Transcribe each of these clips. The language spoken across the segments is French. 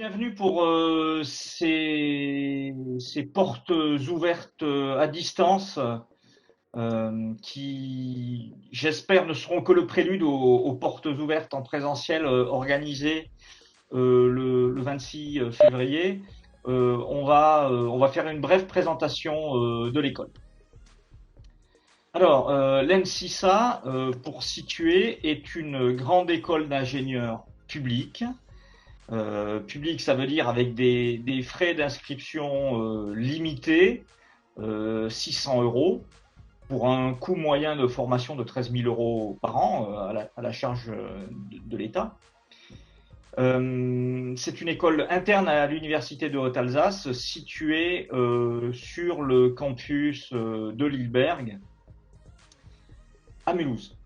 Bienvenue pour ces portes ouvertes à distance qui, j'espère, ne seront que le prélude aux portes ouvertes en présentiel organisées le 26 février. On va faire une brève présentation de l'école. Alors, l'ENSISA, pour situer, est une grande école d'ingénieurs publics. Public, ça veut dire avec des frais d'inscription limités, 600 euros, pour un coût moyen de formation de 13 000 euros par an à la charge de l'État. C'est une école interne à l'Université de Haute-Alsace, située sur le campus de Lilleberg, à Mulhouse.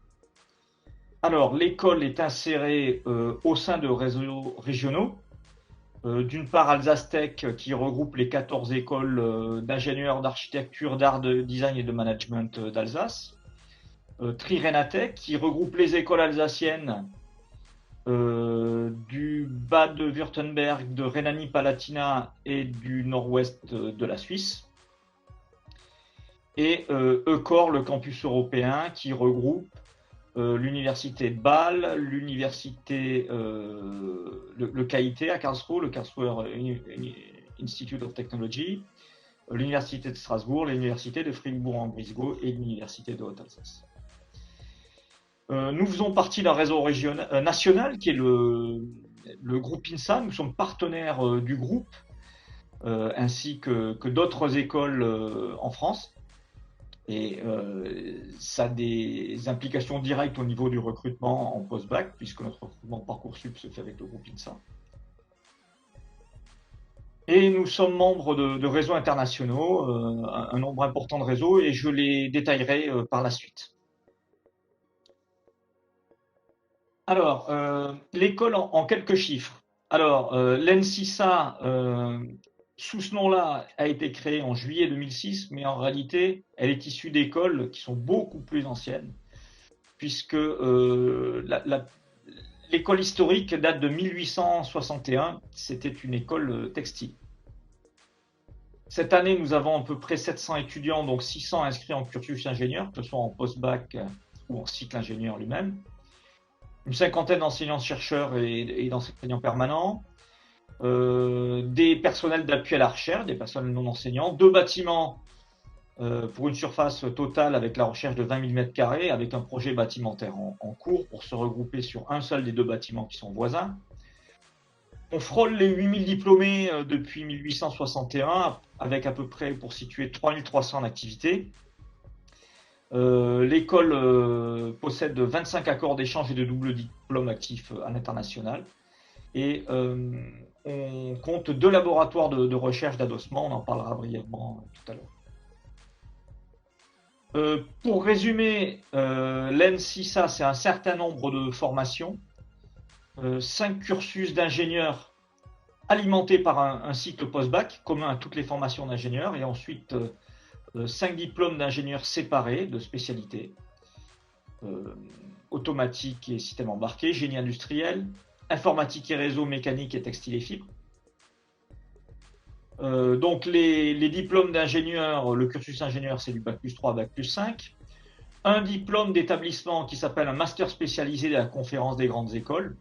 Alors, l'école est insérée au sein de réseaux régionaux. D'une part, Alsace Tech, qui regroupe les 14 écoles d'ingénieurs, d'architecture, d'art, de design et de management d'Alsace. Trirenatech, qui regroupe les écoles alsaciennes du Bade-Württemberg, de Rhénanie-Palatinat et du nord-ouest de la Suisse. Et ECOR, le campus européen, qui regroupe l'université de Bâle, l'université, le KIT à Karlsruhe, le Karlsruher Institute of Technology, l'université de Strasbourg, l'université de Fribourg-en-Brisgau et l'université de Haute-Alsace. Nous faisons partie d'un réseau national qui est le groupe INSA. Nous sommes partenaires du groupe ainsi que d'autres écoles en France. Et ça a des implications directes au niveau du recrutement en post-bac, puisque notre recrutement Parcoursup se fait avec le groupe INSA. Et nous sommes membres de réseaux internationaux, un nombre important de réseaux, et je les détaillerai par la suite. Alors, l'école en quelques chiffres. Alors, l'ENSISA, sous ce nom-là, a été créée en juillet 2006, mais en réalité, elle est issue d'écoles qui sont beaucoup plus anciennes, puisque l'école historique date de 1861, c'était une école textile. Cette année, nous avons à peu près 700 étudiants, donc 600 inscrits en cursus ingénieur, que ce soit en post-bac ou en cycle ingénieur lui-même. Une cinquantaine d'enseignants-chercheurs et d'enseignants permanents. Des personnels d'appui à la recherche, des personnels non enseignants, 2 bâtiments pour une surface totale avec la recherche de 20 000 m², avec un projet bâtimentaire en cours pour se regrouper sur un seul des 2 bâtiments qui sont voisins. On frôle les 8 000 diplômés depuis 1861, avec à peu près, pour situer, 3 300 en activité. L'école possède 25 accords d'échange et de double diplôme actifs à l'international. Et on compte 2 laboratoires de recherche d'adossement, on en parlera brièvement tout à l'heure. Pour résumer, l'ENSISA, c'est un certain nombre de formations, 5 cursus d'ingénieurs alimentés par un cycle post-bac commun à toutes les formations d'ingénieurs, et ensuite 5 diplômes d'ingénieurs séparés de spécialité, automatique et système embarqué, génie industriel, informatique et réseau, mécanique et textile et fibres. Donc les diplômes d'ingénieur, le cursus ingénieur, c'est du bac plus 3, bac plus 5. Un diplôme d'établissement qui s'appelle un master spécialisé de la conférence des grandes écoles,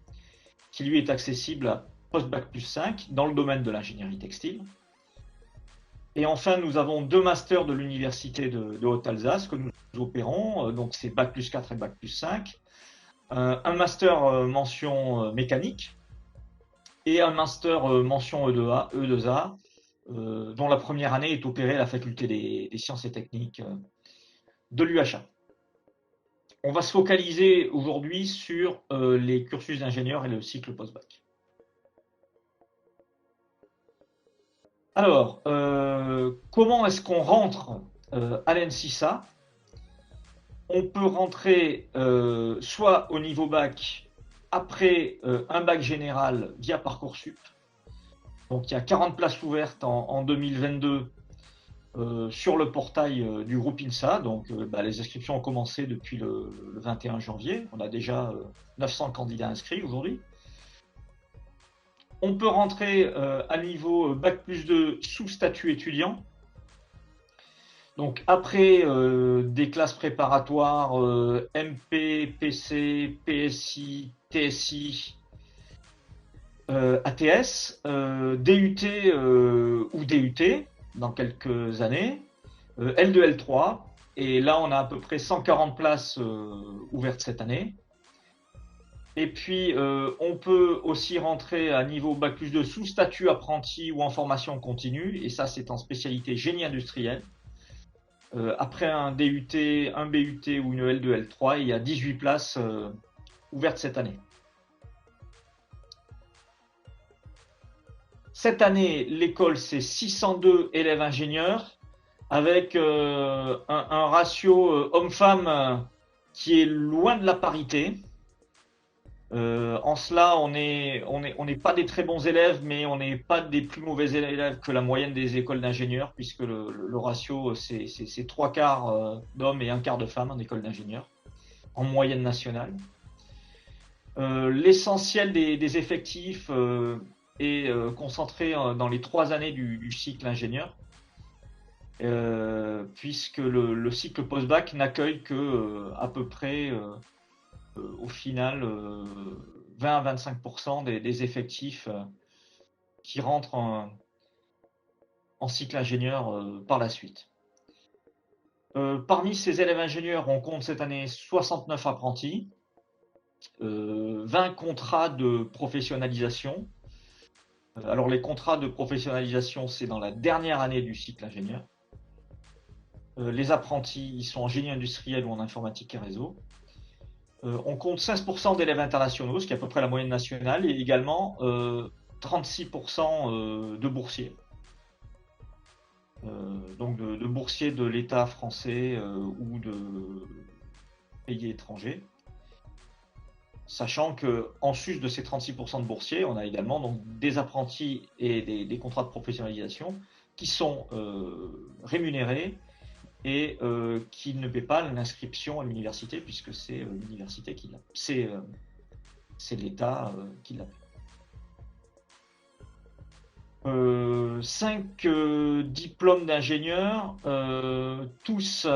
qui lui est accessible à post-bac plus 5 dans le domaine de l'ingénierie textile. Et enfin, nous avons 2 masters de l'université de Haute-Alsace que nous opérons, donc c'est bac plus 4 et bac plus 5. Un master mention mécanique et un master mention E2A, dont la première année est opérée à la faculté des sciences et techniques de l'UHA. On va se focaliser aujourd'hui sur les cursus d'ingénieur et le cycle post-bac. Alors, comment est-ce qu'on rentre à l'ENSISA? On peut rentrer soit au niveau bac après un bac général via Parcoursup. Donc il y a 40 places ouvertes en 2022 sur le portail du groupe INSA. Donc les inscriptions ont commencé depuis le 21 janvier. On a déjà 900 candidats inscrits aujourd'hui. On peut rentrer à niveau Bac+2 sous statut étudiant. Donc après des classes préparatoires MP, PC, PSI, TSI, ATS, DUT ou DUT dans quelques années, L2, L3, et là on a à peu près 140 places ouvertes cette année. Et puis on peut aussi rentrer à niveau Bac+2 sous statut apprenti ou en formation continue, et ça c'est en spécialité génie industriel. Après un DUT, un BUT ou une L2, L3, il y a 18 places ouvertes cette année. Cette année, l'école, c'est 602 élèves ingénieurs, avec un ratio homme-femme qui est loin de la parité. En cela, on n'est pas des très bons élèves, mais on n'est pas des plus mauvais élèves que la moyenne des écoles d'ingénieurs, puisque le ratio, c'est 3 quarts d'hommes et 1 quart de femmes en école d'ingénieurs, en moyenne nationale. L'essentiel des effectifs est concentré dans les 3 années du cycle ingénieur, puisque le cycle post-bac n'accueille que à peu près au final 20 à 25% des effectifs qui rentrent en cycle ingénieur par la suite. Parmi ces élèves ingénieurs, on compte cette année 69 apprentis, 20 contrats de professionnalisation. Alors les contrats de professionnalisation, c'est dans la dernière année du cycle ingénieur. Les apprentis, ils sont en génie industriel ou en informatique et réseau. On compte 16% d'élèves internationaux, ce qui est à peu près la moyenne nationale, et également 36% de boursiers. Donc de boursiers de l'État français ou de pays étrangers. Sachant qu'en sus de ces 36% de boursiers, on a également donc, des apprentis et des contrats de professionnalisation qui sont rémunérés et qui ne paient pas l'inscription à l'université, puisque c'est l'université qui l'a. C'est l'État qui l'a. 5 diplômes d'ingénieurs, tous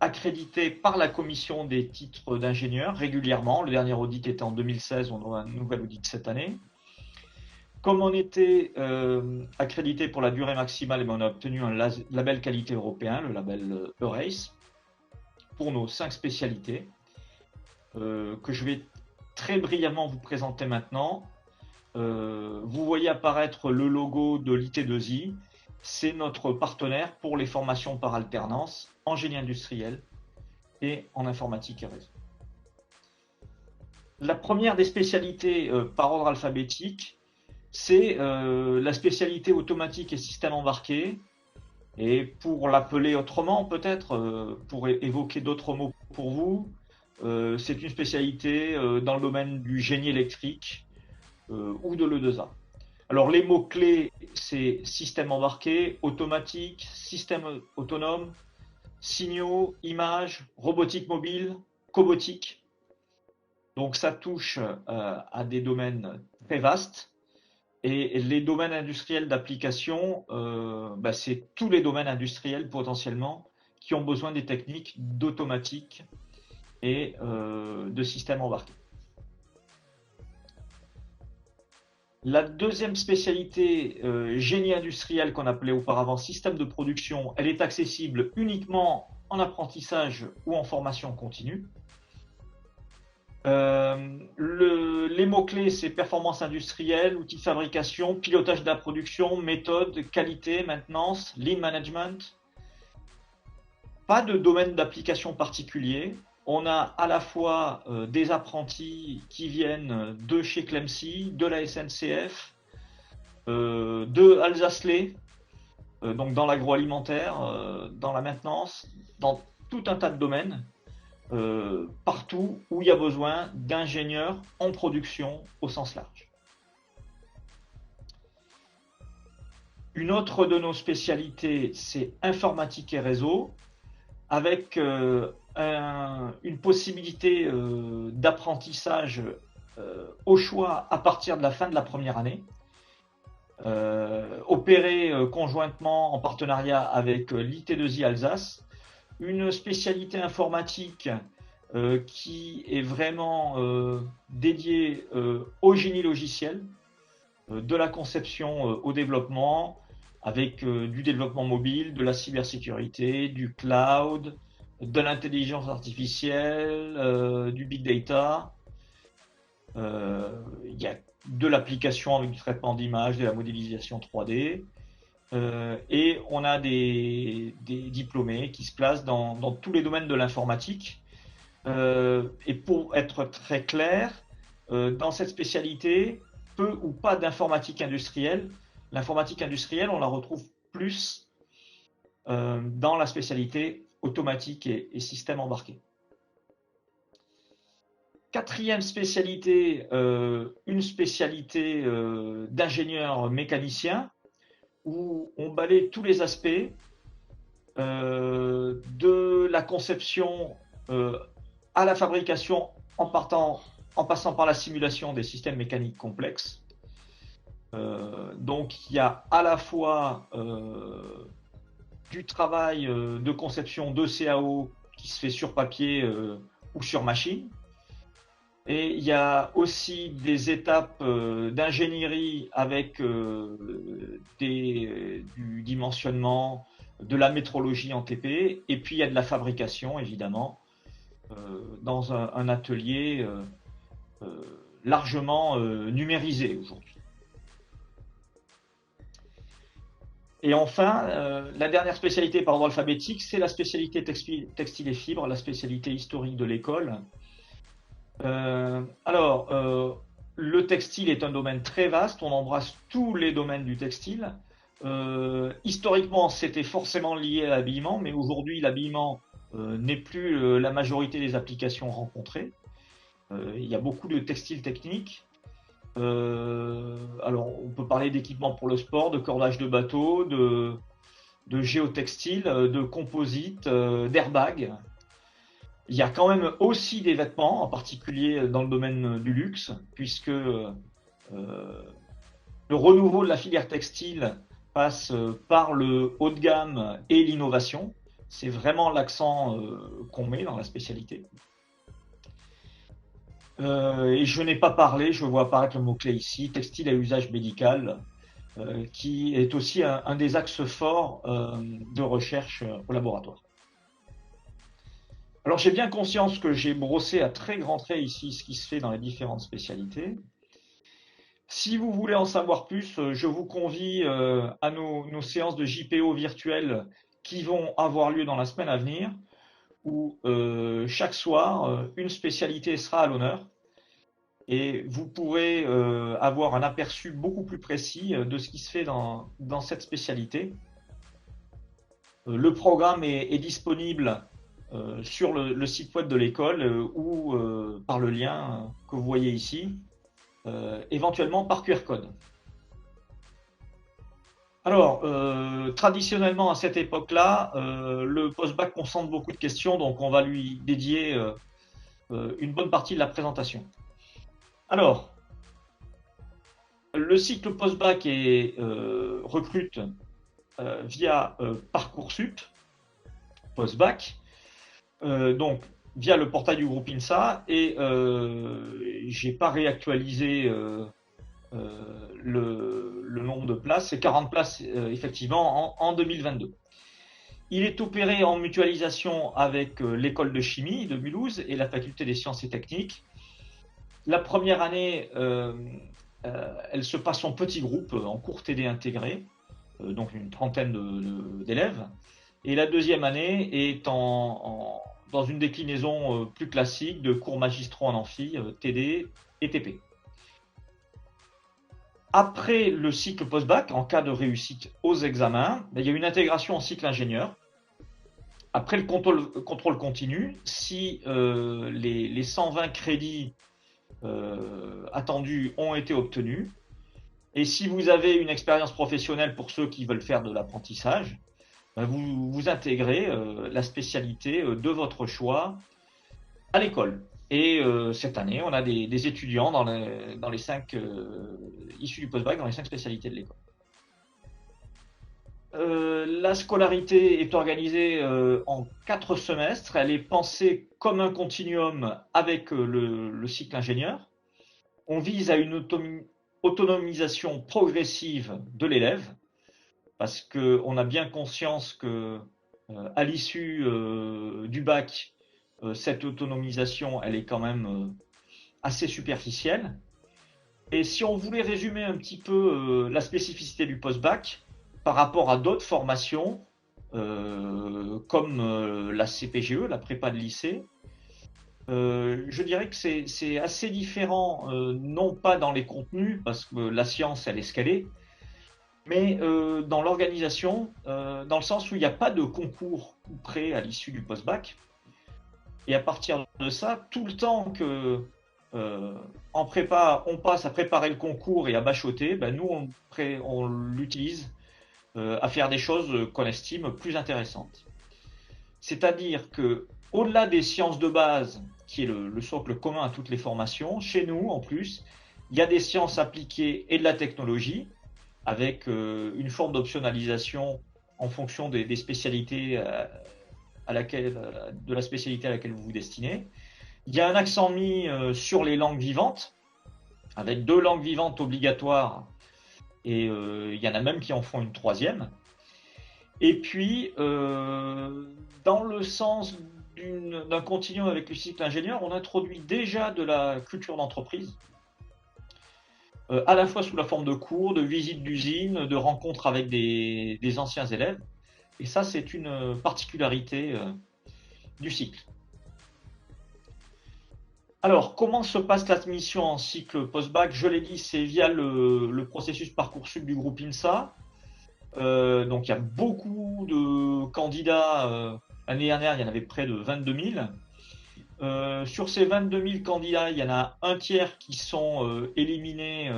accrédités par la commission des titres d'ingénieurs régulièrement. Le dernier audit était en 2016, on aura un nouvel audit cette année. Comme on était accrédité pour la durée maximale, on a obtenu un label qualité européen, le label EURACE, pour nos 5 spécialités, que je vais très brièvement vous présenter maintenant. Vous voyez apparaître le logo de l'IT2I, c'est notre partenaire pour les formations par alternance en génie industriel et en informatique et réseau. La première des spécialités par ordre alphabétique, c'est la spécialité automatique et système embarqué. Et pour l'appeler autrement, peut-être, pour évoquer d'autres mots pour vous, c'est une spécialité dans le domaine du génie électrique ou de l'E2A. Alors les mots-clés, c'est système embarqué, automatique, système autonome, signaux, images, robotique mobile, cobotique. Donc ça touche à des domaines très vastes. Et les domaines industriels d'application, c'est tous les domaines industriels potentiellement qui ont besoin des techniques d'automatique et de systèmes embarqués. La deuxième spécialité, génie industriel, qu'on appelait auparavant système de production, elle est accessible uniquement en apprentissage ou en formation continue. Les mots-clés, c'est performance industrielle, outils de fabrication, pilotage de la production, méthode, qualité, maintenance, lean management. Pas de domaine d'application particulier. On a à la fois des apprentis qui viennent de chez Clemcy, de la SNCF, de Alsace-Lay, donc dans l'agroalimentaire, dans la maintenance, dans tout un tas de domaines. Partout où il y a besoin d'ingénieurs en production au sens large. Une autre de nos spécialités, c'est informatique et réseau, avec une possibilité d'apprentissage au choix à partir de la fin de la première année, opéré conjointement en partenariat avec l'IT2I Alsace, une spécialité informatique qui est vraiment dédiée au génie logiciel, de la conception au développement, avec du développement mobile, de la cybersécurité, du cloud, de l'intelligence artificielle, du big data. Il y a de l'application avec du traitement d'image, de la modélisation 3D. Et on a des diplômés qui se placent dans tous les domaines de l'informatique. Et pour être très clair, dans cette spécialité, peu ou pas d'informatique industrielle. L'informatique industrielle, on la retrouve plus dans la spécialité automatique et système embarqué. Quatrième spécialité, une spécialité d'ingénieur mécanicien, où on balaye tous les aspects de la conception à la fabrication en passant par la simulation des systèmes mécaniques complexes. Donc il y a à la fois du travail de conception de CAO qui se fait sur papier ou sur machine. Et il y a aussi des étapes d'ingénierie avec du dimensionnement, de la métrologie en TP, et puis il y a de la fabrication, évidemment, dans un atelier largement numérisé aujourd'hui. Et enfin, la dernière spécialité par ordre alphabétique, c'est la spécialité textile et fibres, la spécialité historique de l'école. Le textile est un domaine très vaste, on embrasse tous les domaines du textile. Historiquement, c'était forcément lié à l'habillement, mais aujourd'hui, l'habillement n'est plus la majorité des applications rencontrées. Il y a beaucoup de textiles techniques. On peut parler d'équipements pour le sport, de cordage de bateau, de géotextile, de composite, d'airbags. Il y a quand même aussi des vêtements, en particulier dans le domaine du luxe, puisque le renouveau de la filière textile passe par le haut de gamme et l'innovation. C'est vraiment l'accent qu'on met dans la spécialité. Et je n'ai pas parlé, je vois apparaître le mot-clé ici, textile à usage médical, qui est aussi un des axes forts de recherche au laboratoire. Alors j'ai bien conscience que j'ai brossé à très grands traits ici ce qui se fait dans les différentes spécialités. Si vous voulez en savoir plus, je vous convie à nos séances de JPO virtuelles qui vont avoir lieu dans la semaine à venir, où chaque soir, une spécialité sera à l'honneur. Et vous pourrez avoir un aperçu beaucoup plus précis de ce qui se fait dans cette spécialité. Le programme est disponible sur le site web de l'école ou par le lien que vous voyez ici, éventuellement par QR code. Alors, traditionnellement à cette époque-là, le post-bac concentre beaucoup de questions, donc on va lui dédier une bonne partie de la présentation. Alors, le cycle post-bac recrute via Parcoursup post-bac, donc via le portail du groupe INSA, et j'ai pas réactualisé le nombre de places, c'est 40 places effectivement en 2022. Il est opéré en mutualisation avec l'école de chimie de Mulhouse et la faculté des sciences et techniques. La première année, elle se passe en petits groupes, en cours TD intégrés, donc une trentaine d'élèves. Et la deuxième année est dans une déclinaison plus classique de cours magistraux en amphi, TD et TP. Après le cycle post-bac, en cas de réussite aux examens, il y a une intégration en cycle ingénieur. Après le contrôle continu, si les 120 crédits attendus ont été obtenus, et si vous avez une expérience professionnelle pour ceux qui veulent faire de l'apprentissage, vous intégrez la spécialité de votre choix à l'école. Et cette année, on a des étudiants dans les 5 issus du post-bac dans les 5 spécialités de l'école. La scolarité est organisée en 4 semestres. Elle est pensée comme un continuum avec le cycle ingénieur. On vise à une autonomisation progressive de l'élève parce qu'on a bien conscience que à l'issue du bac, cette autonomisation, elle est quand même assez superficielle. Et si on voulait résumer un petit peu la spécificité du post-bac par rapport à d'autres formations, comme la CPGE, la prépa de lycée, je dirais que c'est assez différent, non pas dans les contenus, parce que la science, elle est ce qu'elle est, mais dans l'organisation, dans le sens où il n'y a pas de concours prêt à l'issue du post-bac. Et à partir de ça, tout le temps que en prépa, on passe à préparer le concours et à bachoter, ben nous, on l'utilise à faire des choses qu'on estime plus intéressantes. C'est-à-dire que, au-delà des sciences de base, qui est le socle commun à toutes les formations, chez nous, en plus, il y a des sciences appliquées et de la technologie, avec une forme d'optionnalisation en fonction des spécialités de la spécialité à laquelle vous vous destinez. Il y a un accent mis sur les langues vivantes, avec 2 langues vivantes obligatoires, et il y en a même qui en font une 3e. Et puis, dans le sens d'un continuum avec le cycle ingénieur, on introduit déjà de la culture d'entreprise, à la fois sous la forme de cours, de visites d'usines, de rencontres avec des anciens élèves. Et ça, c'est une particularité du cycle. Alors, comment se passe l'admission en cycle post-bac? Je l'ai dit, c'est via le processus Parcoursup du groupe INSA. Donc, il y a beaucoup de candidats. L'année dernière, il y en avait près de 22 000. Sur ces 22 000 candidats, il y en a un tiers qui sont éliminés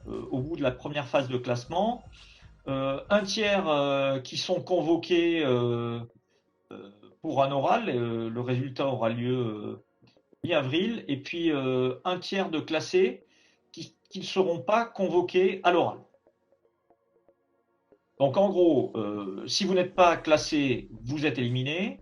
au bout de la première phase de classement. Un tiers qui sont convoqués pour un oral. Le résultat aura lieu mi-avril. Et puis un tiers de classés qui ne seront pas convoqués à l'oral. Donc en gros, si vous n'êtes pas classé, vous êtes éliminé.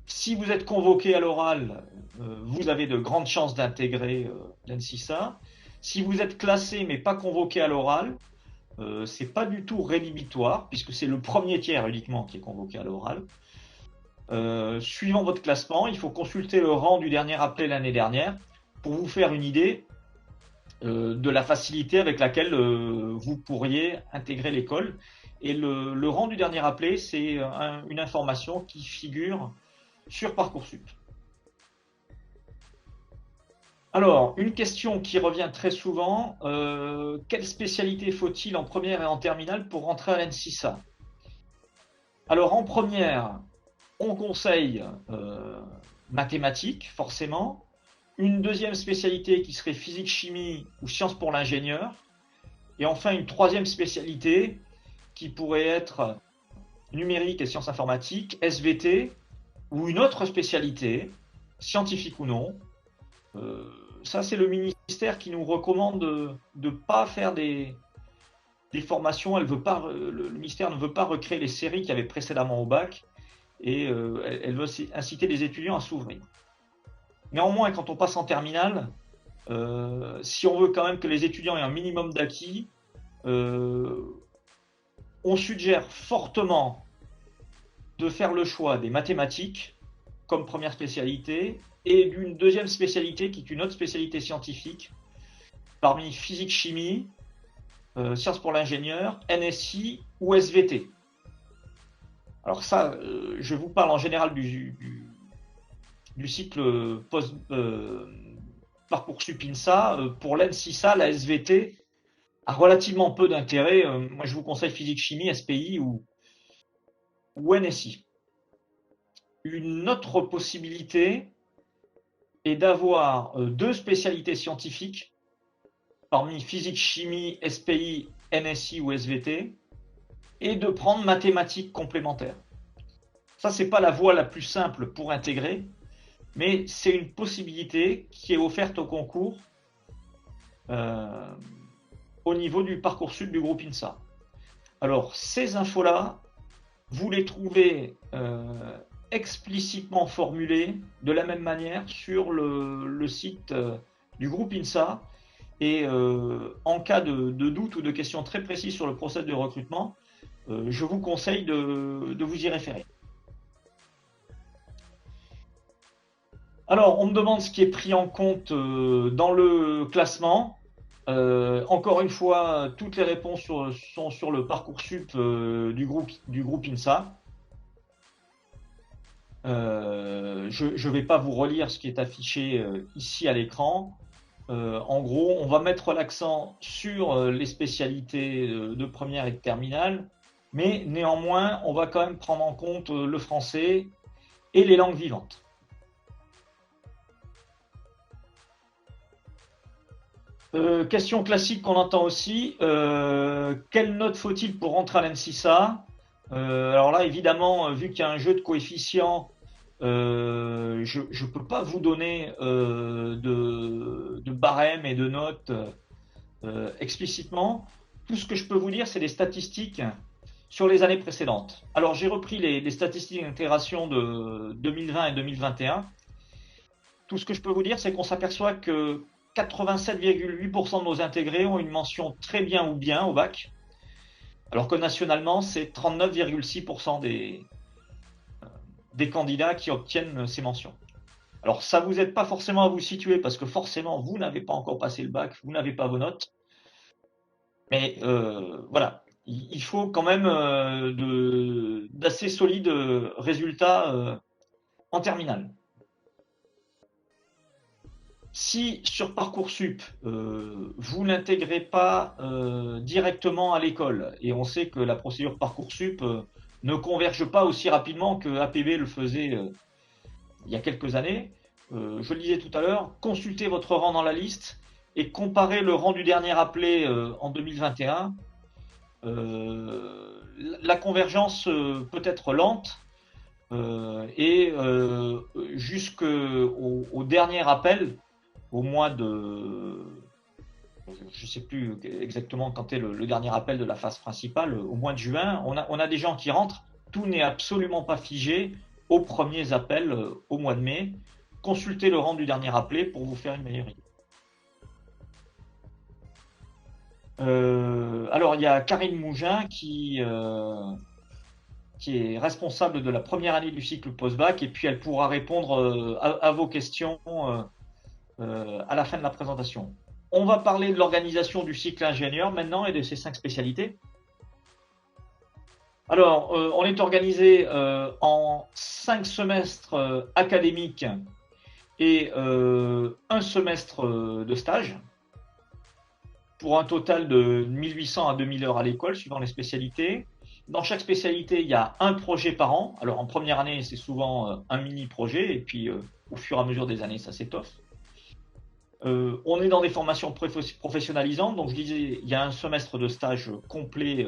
Si vous êtes convoqué à l'oral, vous avez de grandes chances d'intégrer l'ENSISA. Si vous êtes classé mais pas convoqué à l'oral, c'est pas du tout rédhibitoire, puisque c'est le premier tiers uniquement qui est convoqué à l'oral. Suivant votre classement, il faut consulter le rang du dernier appelé l'année dernière pour vous faire une idée de la facilité avec laquelle vous pourriez intégrer l'école. Et le rang du dernier appelé, c'est une information qui figure sur Parcoursup. Alors, une question qui revient très souvent, quelle spécialité faut-il en première et en terminale pour rentrer à l'ENSISA? Alors, en première, on conseille mathématiques, forcément. Une deuxième spécialité qui serait physique-chimie ou sciences pour l'ingénieur. Et enfin, une troisième spécialité qui pourrait être numérique et sciences informatiques, SVT, ou une autre spécialité, scientifique ou non. Ça, c'est le ministère qui nous recommande de ne pas faire des formations. Le ministère ne veut pas recréer les séries qu'il y avait précédemment au bac, et elle veut inciter les étudiants à s'ouvrir. Néanmoins, quand on passe en terminale, si on veut quand même que les étudiants aient un minimum d'acquis, on suggère fortement de faire le choix des mathématiques comme première spécialité et d'une deuxième spécialité qui est une autre spécialité scientifique parmi physique-chimie, sciences pour l'ingénieur, NSI ou SVT. Alors ça, je vous parle en général du cycle Parcoursup INSA. Pour l'ENSISA, la SVT a relativement peu d'intérêt. Moi, je vous conseille physique-chimie, SPI ou NSI. Une autre possibilité est d'avoir 2 spécialités scientifiques parmi physique, chimie, SPI, NSI ou SVT, et de prendre mathématiques complémentaires. Ça, c'est pas la voie la plus simple pour intégrer, mais c'est une possibilité qui est offerte au concours euh, au niveau du Parcoursup du groupe INSA. Alors, ces infos-là, vous les trouvez explicitement formulées de la même manière sur le site du groupe INSA. Et en cas de doute ou de questions très précises sur le process de recrutement, je vous conseille de vous y référer. Alors, on me demande ce qui est pris en compte dans le classement. Encore une fois, toutes les réponses sont sur le Parcoursup du groupe INSA. Je ne vais pas vous relire ce qui est affiché ici à l'écran. En gros, on va mettre l'accent sur les spécialités de première et de terminale, mais néanmoins, on va quand même prendre en compte le français et les langues vivantes. Question classique qu'on entend aussi, quelle note faut-il pour rentrer à l'ENSISA? Alors là, évidemment, vu qu'il y a un jeu de coefficients, je ne peux pas vous donner de barème et de notes explicitement. Tout ce que je peux vous dire, c'est des statistiques sur les années précédentes. Alors j'ai repris les statistiques d'intégration de 2020 et 2021. Tout ce que je peux vous dire, c'est qu'on s'aperçoit que 87,8% de nos intégrés ont une mention très bien ou bien au bac, alors que nationalement, c'est 39,6% des candidats qui obtiennent ces mentions. Alors ça ne vous aide pas forcément à vous situer, parce que forcément, vous n'avez pas encore passé le bac, vous n'avez pas vos notes. Mais voilà, il faut quand même d'assez solides résultats en terminale. Si sur Parcoursup, vous n'intégrez pas directement à l'école, et on sait que la procédure Parcoursup ne converge pas aussi rapidement que APB le faisait il y a quelques années, je le disais tout à l'heure, consultez votre rang dans la liste et comparez le rang du dernier appelé en 2021. La convergence peut être lente et jusqu'au dernier appel, au mois de, je ne sais plus exactement quand est le dernier appel de la phase principale, au mois de juin, on a des gens qui rentrent, tout n'est absolument pas figé aux premiers appels au mois de mai. Consultez le rang du dernier appelé pour vous faire une meilleure idée. Alors il y a Karine Mougin qui est responsable de la première année du cycle post-bac, et puis elle pourra répondre à vos questions à la fin de la présentation. On va parler de l'organisation du cycle ingénieur maintenant et de ses 5 spécialités. Alors, on est organisé en 5 semestres académiques et un semestre de stage, pour un total de 1800 à 2000 heures à l'école, suivant les spécialités. Dans chaque spécialité, il y a un projet par an. Alors, en première année, c'est souvent un mini-projet, et puis au fur et à mesure des années, ça s'étoffe. On est dans des formations professionnalisantes, donc je disais, il y a un semestre de stage complet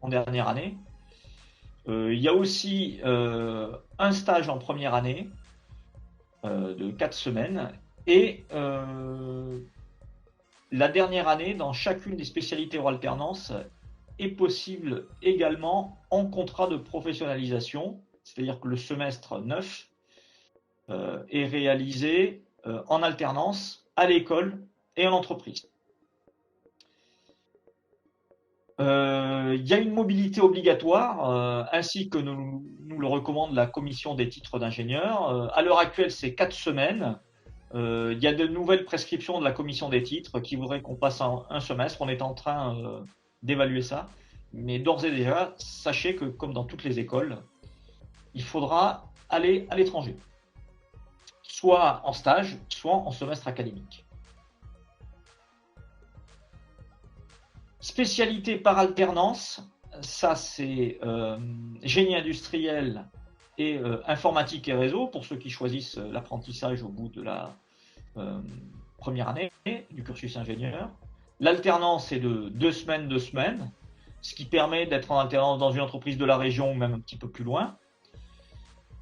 en dernière année. Il y a aussi un stage en première année de 4 semaines, et la dernière année, dans chacune des spécialités hors alternance, est possible également en contrat de professionnalisation, c'est-à-dire que le semestre 9 est réalisé en alternance à l'école et en entreprise. Il y a une mobilité obligatoire, ainsi que nous le recommande la commission des titres d'ingénieur. À l'heure actuelle, c'est 4 semaines. Il y a de nouvelles prescriptions de la commission des titres qui voudraient qu'on passe un semestre. On est en train d'évaluer ça. Mais d'ores et déjà, sachez que comme dans toutes les écoles, il faudra aller à l'étranger, soit en stage, soit en semestre académique. Spécialité par alternance, ça c'est génie industriel et informatique et réseau, pour ceux qui choisissent l'apprentissage au bout de la première année du cursus ingénieur. L'alternance est de 2 semaines, 2 semaines, ce qui permet d'être en alternance dans une entreprise de la région ou même un petit peu plus loin.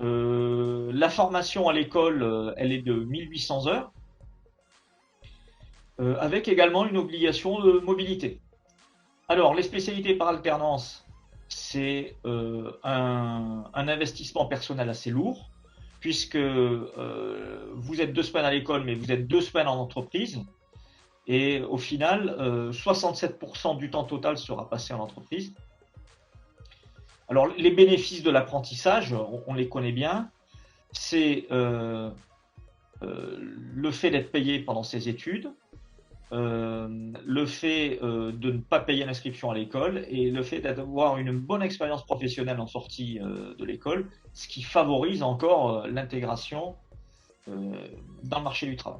La formation à l'école, elle est de 1800 heures, avec également une obligation de mobilité. Alors, les spécialités par alternance, c'est un investissement personnel assez lourd, puisque vous êtes 2 semaines à l'école, mais vous êtes 2 semaines en entreprise. Et au final, 67% du temps total sera passé en entreprise. Alors, les bénéfices de l'apprentissage, on les connaît bien. C'est le fait d'être payé pendant ses études, le fait de ne pas payer l'inscription à l'école et le fait d'avoir une bonne expérience professionnelle en sortie de l'école, ce qui favorise encore l'intégration dans le marché du travail.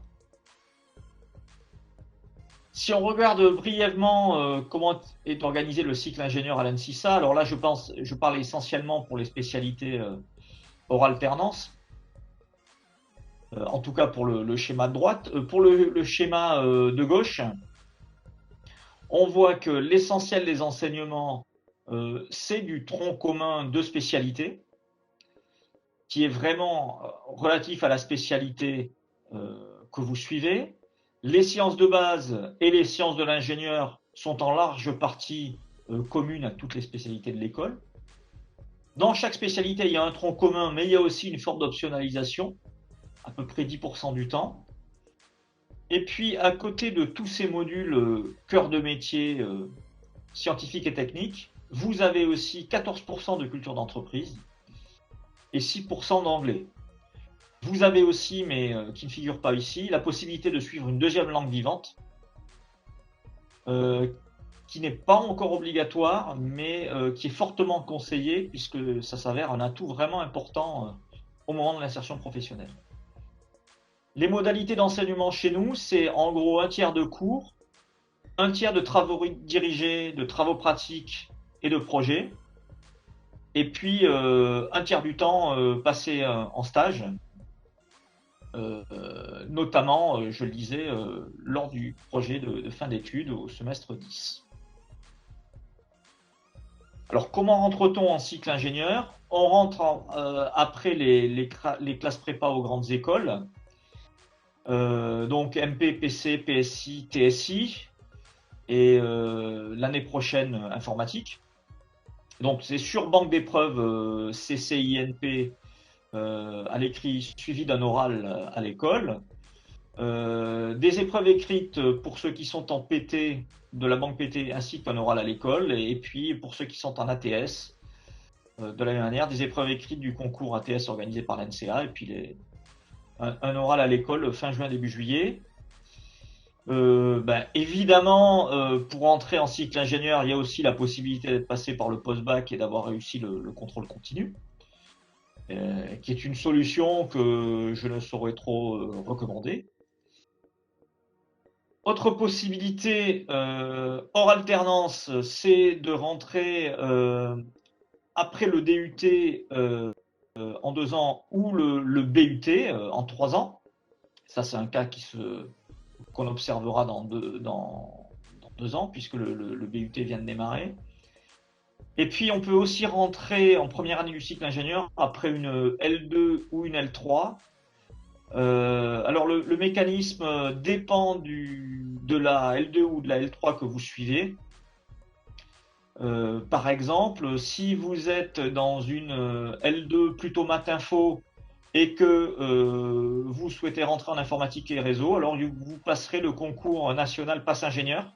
Si on regarde brièvement comment est organisé le cycle ingénieur à l'ANSISA, alors là je parle essentiellement pour les spécialités hors alternance, en tout cas pour le schéma de droite. Pour le schéma de gauche, on voit que l'essentiel des enseignements, c'est du tronc commun de spécialité, qui est vraiment relatif à la spécialité que vous suivez. Les sciences de base et les sciences de l'ingénieur sont en large partie communes à toutes les spécialités de l'école. Dans chaque spécialité, il y a un tronc commun, mais il y a aussi une forme d'optionnalisation, à peu près 10% du temps. Et puis, à côté de tous ces modules cœur de métier scientifique et technique, vous avez aussi 14% de culture d'entreprise et 6% d'anglais. Vous avez aussi, mais qui ne figure pas ici, la possibilité de suivre une deuxième langue vivante, qui n'est pas encore obligatoire, mais qui est fortement conseillée, puisque ça s'avère un atout vraiment important au moment de l'insertion professionnelle. Les modalités d'enseignement chez nous, c'est en gros un tiers de cours, un tiers de travaux dirigés, de travaux pratiques et de projets, et puis un tiers du temps passé en stage, notamment, je le disais, lors du projet de fin d'études au semestre 10. Alors, comment rentre-t-on en cycle ingénieur? On rentre après les classes prépa aux grandes écoles, donc MP, PC, PSI, TSI, et l'année prochaine informatique. Donc c'est sur banque d'épreuves CCINP à l'écrit suivi d'un oral à l'école. Des épreuves écrites pour ceux qui sont en PT de la banque PT ainsi qu'un oral à l'école, et puis pour ceux qui sont en ATS de la même manière, des épreuves écrites du concours ATS organisé par l'NCA et puis un oral à l'école fin juin début juillet. Évidemment, pour entrer en cycle ingénieur, il y a aussi la possibilité d'être passé par le post-bac et d'avoir réussi le contrôle continu, qui est une solution que je ne saurais trop recommander. Autre possibilité hors alternance, c'est de rentrer après le DUT en 2 ans ou le BUT en 3 ans. Ça, c'est un cas qu'on observera dans 2 ans, puisque le BUT vient de démarrer. Et puis, on peut aussi rentrer en première année du cycle ingénieur après une L2 ou une L3. Alors, le mécanisme dépend de la L2 ou de la L3 que vous suivez. Par exemple, si vous êtes dans une L2 plutôt maths info et que vous souhaitez rentrer en informatique et réseau, alors vous passerez le concours national Pass Ingénieur.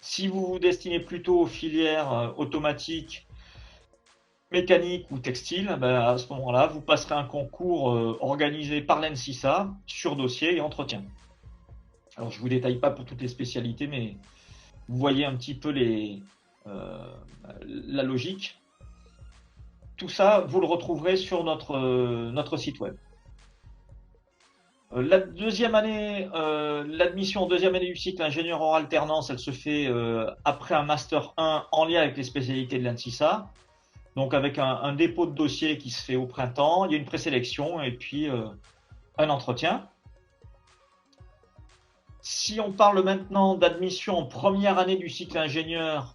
Si vous vous destinez plutôt aux filières automatiques, mécanique ou textile, à ce moment-là, vous passerez un concours organisé par l'ENSISA sur dossier et entretien. Alors, je ne vous détaille pas pour toutes les spécialités, mais vous voyez un petit peu la logique. Tout ça, vous le retrouverez sur notre site web. La deuxième année, l'admission en deuxième année du cycle ingénieur hors alternance, elle se fait après un Master 1 en lien avec les spécialités de l'ANSISA. Donc avec un dépôt de dossier qui se fait au printemps, il y a une présélection et puis un entretien. Si on parle maintenant d'admission en première année du cycle ingénieur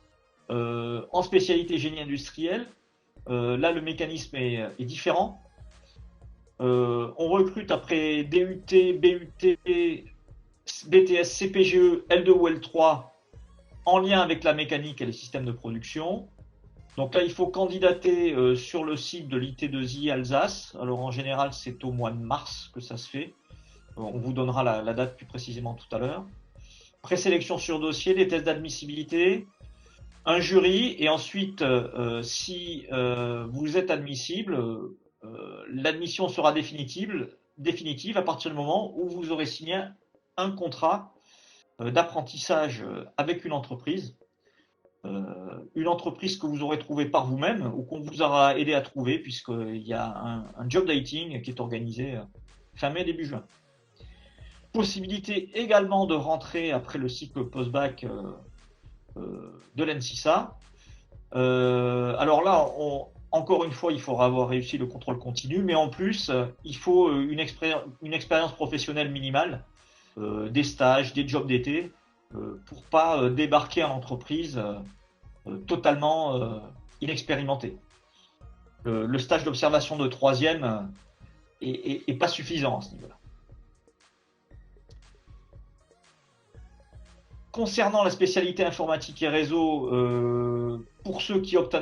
en spécialité génie industriel, Là, le mécanisme est différent. On recrute après DUT, BUT, BTS, CPGE, L2 ou L3 en lien avec la mécanique et les systèmes de production. Donc là, il faut candidater sur le site de l'IT2I Alsace. Alors en général, c'est au mois de mars que ça se fait. On vous donnera la date plus précisément tout à l'heure. Présélection sur dossier, des tests d'admissibilité, un jury, et ensuite, si vous êtes admissible, l'admission sera définitive à partir du moment où vous aurez signé un contrat d'apprentissage avec une entreprise que vous aurez trouvée par vous-même ou qu'on vous aura aidé à trouver, puisqu'il y a un job dating qui est organisé fin mai, début juin. Possibilité également de rentrer après le cycle post-bac de l'ENSISA. Alors là, encore une fois, il faudra avoir réussi le contrôle continu, mais en plus, il faut une expérience professionnelle minimale, des stages, des jobs d'été, pour pas débarquer en entreprise totalement inexpérimenté. Le stage d'observation de troisième est pas suffisant à ce niveau-là. Concernant la spécialité informatique et réseau, pour ceux qui optent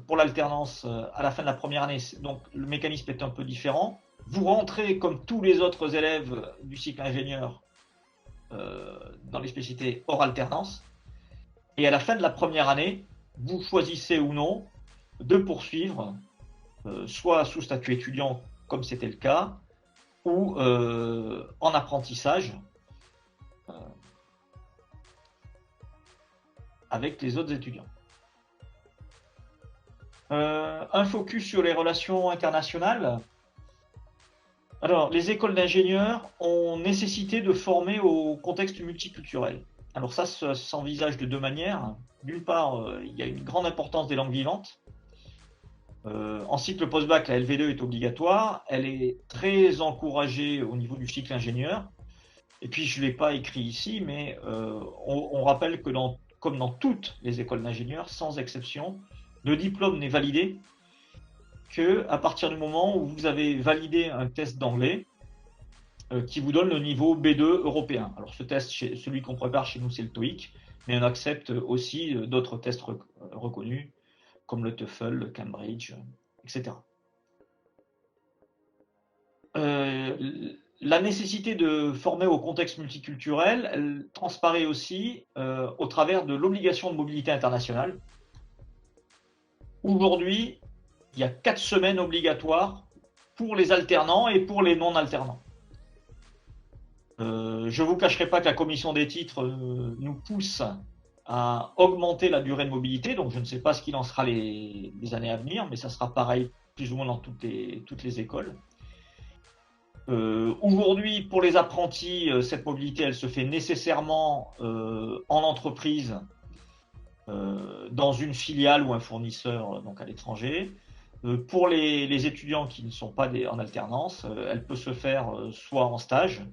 pour l'alternance à la fin de la première année, donc le mécanisme est un peu différent. Vous rentrez comme tous les autres élèves du cycle ingénieur dans les spécialités hors alternance. Et à la fin de la première année, vous choisissez ou non de poursuivre, soit sous statut étudiant, comme c'était le cas, ou en apprentissage avec les autres étudiants. Un focus sur les relations internationales. Alors, les écoles d'ingénieurs ont nécessité de former au contexte multiculturel. Alors ça s'envisage de deux manières. D'une part, il y a une grande importance des langues vivantes. En cycle post-bac, la LV2 est obligatoire. Elle est très encouragée au niveau du cycle ingénieur. Et puis, je ne l'ai pas écrit ici, mais on rappelle que comme dans toutes les écoles d'ingénieurs, sans exception, le diplôme n'est validé qu'à partir du moment où vous avez validé un test d'anglais qui vous donne le niveau B2 européen. Alors ce test, celui qu'on prépare chez nous, c'est le TOEIC, mais on accepte aussi d'autres tests reconnus, comme le TOEFL, le Cambridge, etc. La nécessité de former au contexte multiculturel, elle transparaît aussi au travers de l'obligation de mobilité internationale. Aujourd'hui, il y a 4 semaines obligatoires pour les alternants et pour les non-alternants. Je ne vous cacherai pas que la commission des titres nous pousse à augmenter la durée de mobilité, donc je ne sais pas ce qu'il en sera les années à venir, mais ça sera pareil plus ou moins dans toutes les écoles. Aujourd'hui, pour les apprentis, cette mobilité, elle se fait nécessairement en entreprise, dans une filiale ou un fournisseur donc à l'étranger. Pour les étudiants qui ne sont pas en alternance, elle peut se faire soit en stage,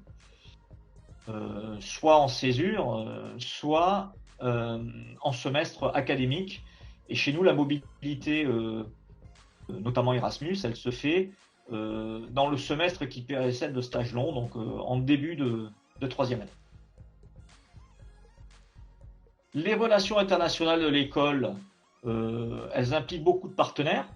soit en césure, soit en semestre académique. Et chez nous, la mobilité, notamment Erasmus, elle se fait dans le semestre qui précède le stage long, donc en début de troisième année. Les relations internationales de l'école, elles impliquent beaucoup de partenaires.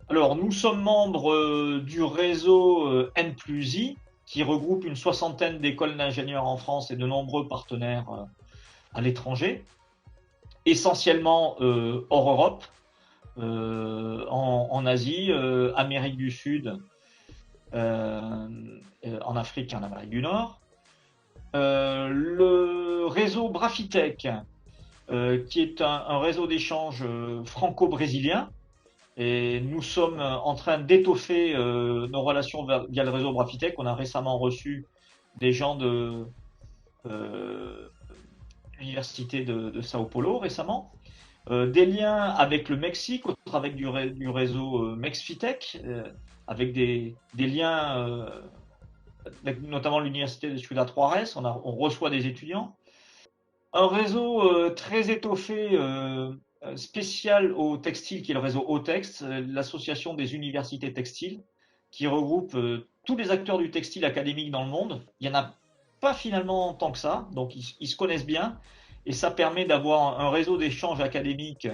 Alors, nous sommes membres du réseau N+I, qui regroupe une soixantaine d'écoles d'ingénieurs en France et de nombreux partenaires à l'étranger, essentiellement hors Europe, en Asie, Amérique du Sud, en Afrique et en Amérique du Nord. Le réseau Brafitech, qui est un réseau d'échange franco-brésilien, et nous sommes en train d'étoffer nos relations via le réseau Brafitech. On a récemment reçu des gens de l'université de Sao Paulo récemment. Des liens avec le Mexique au travers du réseau Mexfitech, avec des liens avec notamment l'université de Ciudad Juárez. On reçoit des étudiants. Un réseau très étoffé spécial au textile, qui est le réseau OTEX, l'association des universités textiles, qui regroupe tous les acteurs du textile académique dans le monde. Il n'y en a pas finalement tant que ça, donc ils se connaissent bien, et ça permet d'avoir un réseau d'échanges académiques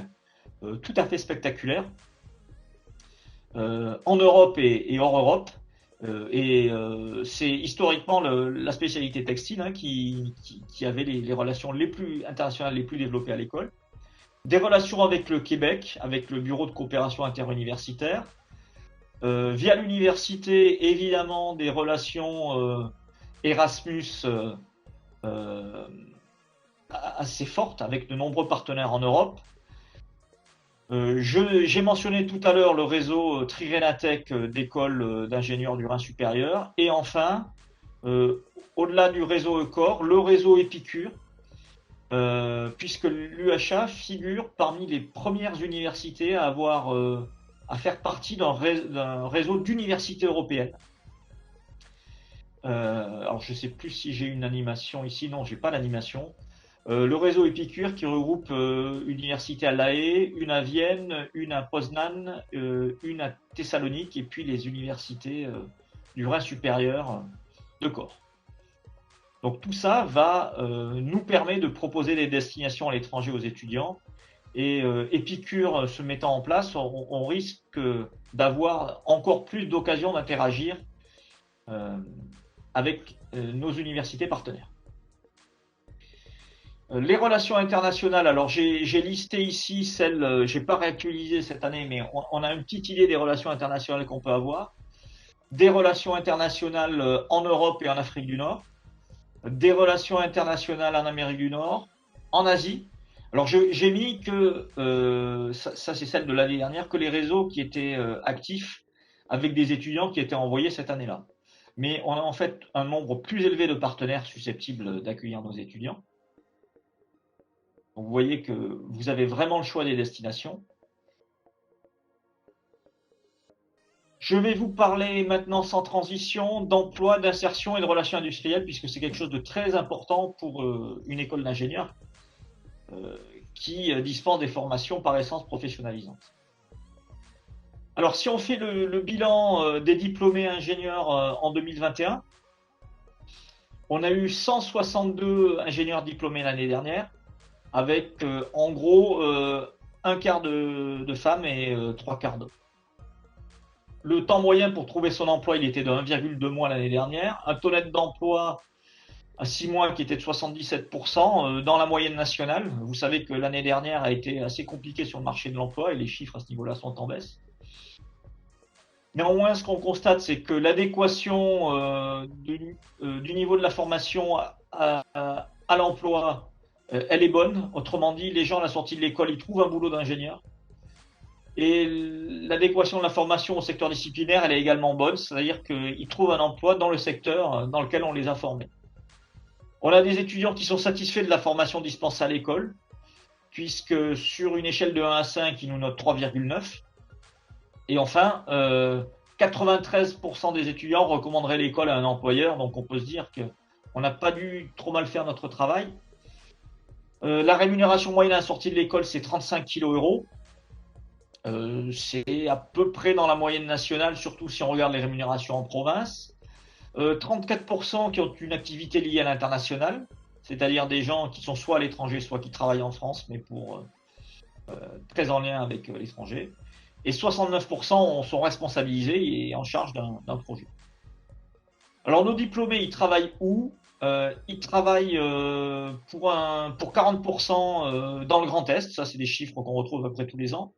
tout à fait spectaculaire, en Europe et hors Europe. C'est historiquement la spécialité textile, hein, qui avait les relations les plus internationales, les plus développées à l'école. Des relations avec le Québec, avec le Bureau de coopération interuniversitaire. Via l'université, évidemment, des relations Erasmus euh, assez fortes avec de nombreux partenaires en Europe. J'ai mentionné tout à l'heure le réseau Trirénatech d'écoles d'ingénieurs du Rhin supérieur. Et enfin, au-delà du réseau ECOR, le réseau Épicure, puisque l'UHA figure parmi les premières universités à faire partie d'un réseau d'universités européennes. Alors je ne sais plus si j'ai une animation ici, non, j'ai pas d'animation. Le réseau Épicure qui regroupe une université à La Haye, une à Vienne, une à Poznan, une à Thessalonique et puis les universités du Rhin supérieur de Corps. Donc tout ça va nous permettre de proposer des destinations à l'étranger aux étudiants. Et Épicure se mettant en place, on risque d'avoir encore plus d'occasions d'interagir avec nos universités partenaires. Les relations internationales, alors j'ai listé ici celles, j'ai pas réactualisé cette année, mais on a une petite idée des relations internationales qu'on peut avoir. Des relations internationales en Europe et en Afrique du Nord. Des relations internationales en Amérique du Nord, en Asie. Alors j'ai mis que, ça c'est celle de l'année dernière, que les réseaux qui étaient actifs avec des étudiants qui étaient envoyés cette année-là. Mais on a en fait un nombre plus élevé de partenaires susceptibles d'accueillir nos étudiants. Donc vous voyez que vous avez vraiment le choix des destinations. Je vais vous parler maintenant sans transition d'emploi, d'insertion et de relations industrielles, puisque c'est quelque chose de très important pour une école d'ingénieurs qui dispense des formations par essence professionnalisantes. Alors si on fait le bilan des diplômés ingénieurs en 2021, on a eu 162 ingénieurs diplômés l'année dernière, avec en gros un quart de femmes et trois quarts d'hommes. Le temps moyen pour trouver son emploi, il était de 1,2 mois l'année dernière. Un taux net d'emploi à 6 mois qui était de 77% dans la moyenne nationale. Vous savez que l'année dernière a été assez compliquée sur le marché de l'emploi et les chiffres à ce niveau-là sont en baisse. Néanmoins, ce qu'on constate, c'est que l'adéquation du niveau de la formation à l'emploi, elle est bonne. Autrement dit, les gens à la sortie de l'école, ils trouvent un boulot d'ingénieur. Et l'adéquation de la formation au secteur disciplinaire, elle est également bonne, c'est-à-dire qu'ils trouvent un emploi dans le secteur dans lequel on les a formés. On a des étudiants qui sont satisfaits de la formation dispensée à l'école, puisque sur une échelle de 1 à 5, ils nous notent 3,9. Et enfin, 93% des étudiants recommanderaient l'école à un employeur, donc on peut se dire qu'on n'a pas dû trop mal faire notre travail. La rémunération moyenne à la sortie de l'école, c'est 35 kg €. C'est à peu près dans la moyenne nationale, surtout si on regarde les rémunérations en province. 34% qui ont une activité liée à l'international, c'est-à-dire des gens qui sont soit à l'étranger, soit qui travaillent en France, mais très en lien avec l'étranger. Et 69% sont responsabilisés et en charge d'un projet. Alors nos diplômés, ils travaillent où? Ils travaillent pour 40% dans le Grand Est, ça c'est des chiffres qu'on retrouve à peu près tous les ans.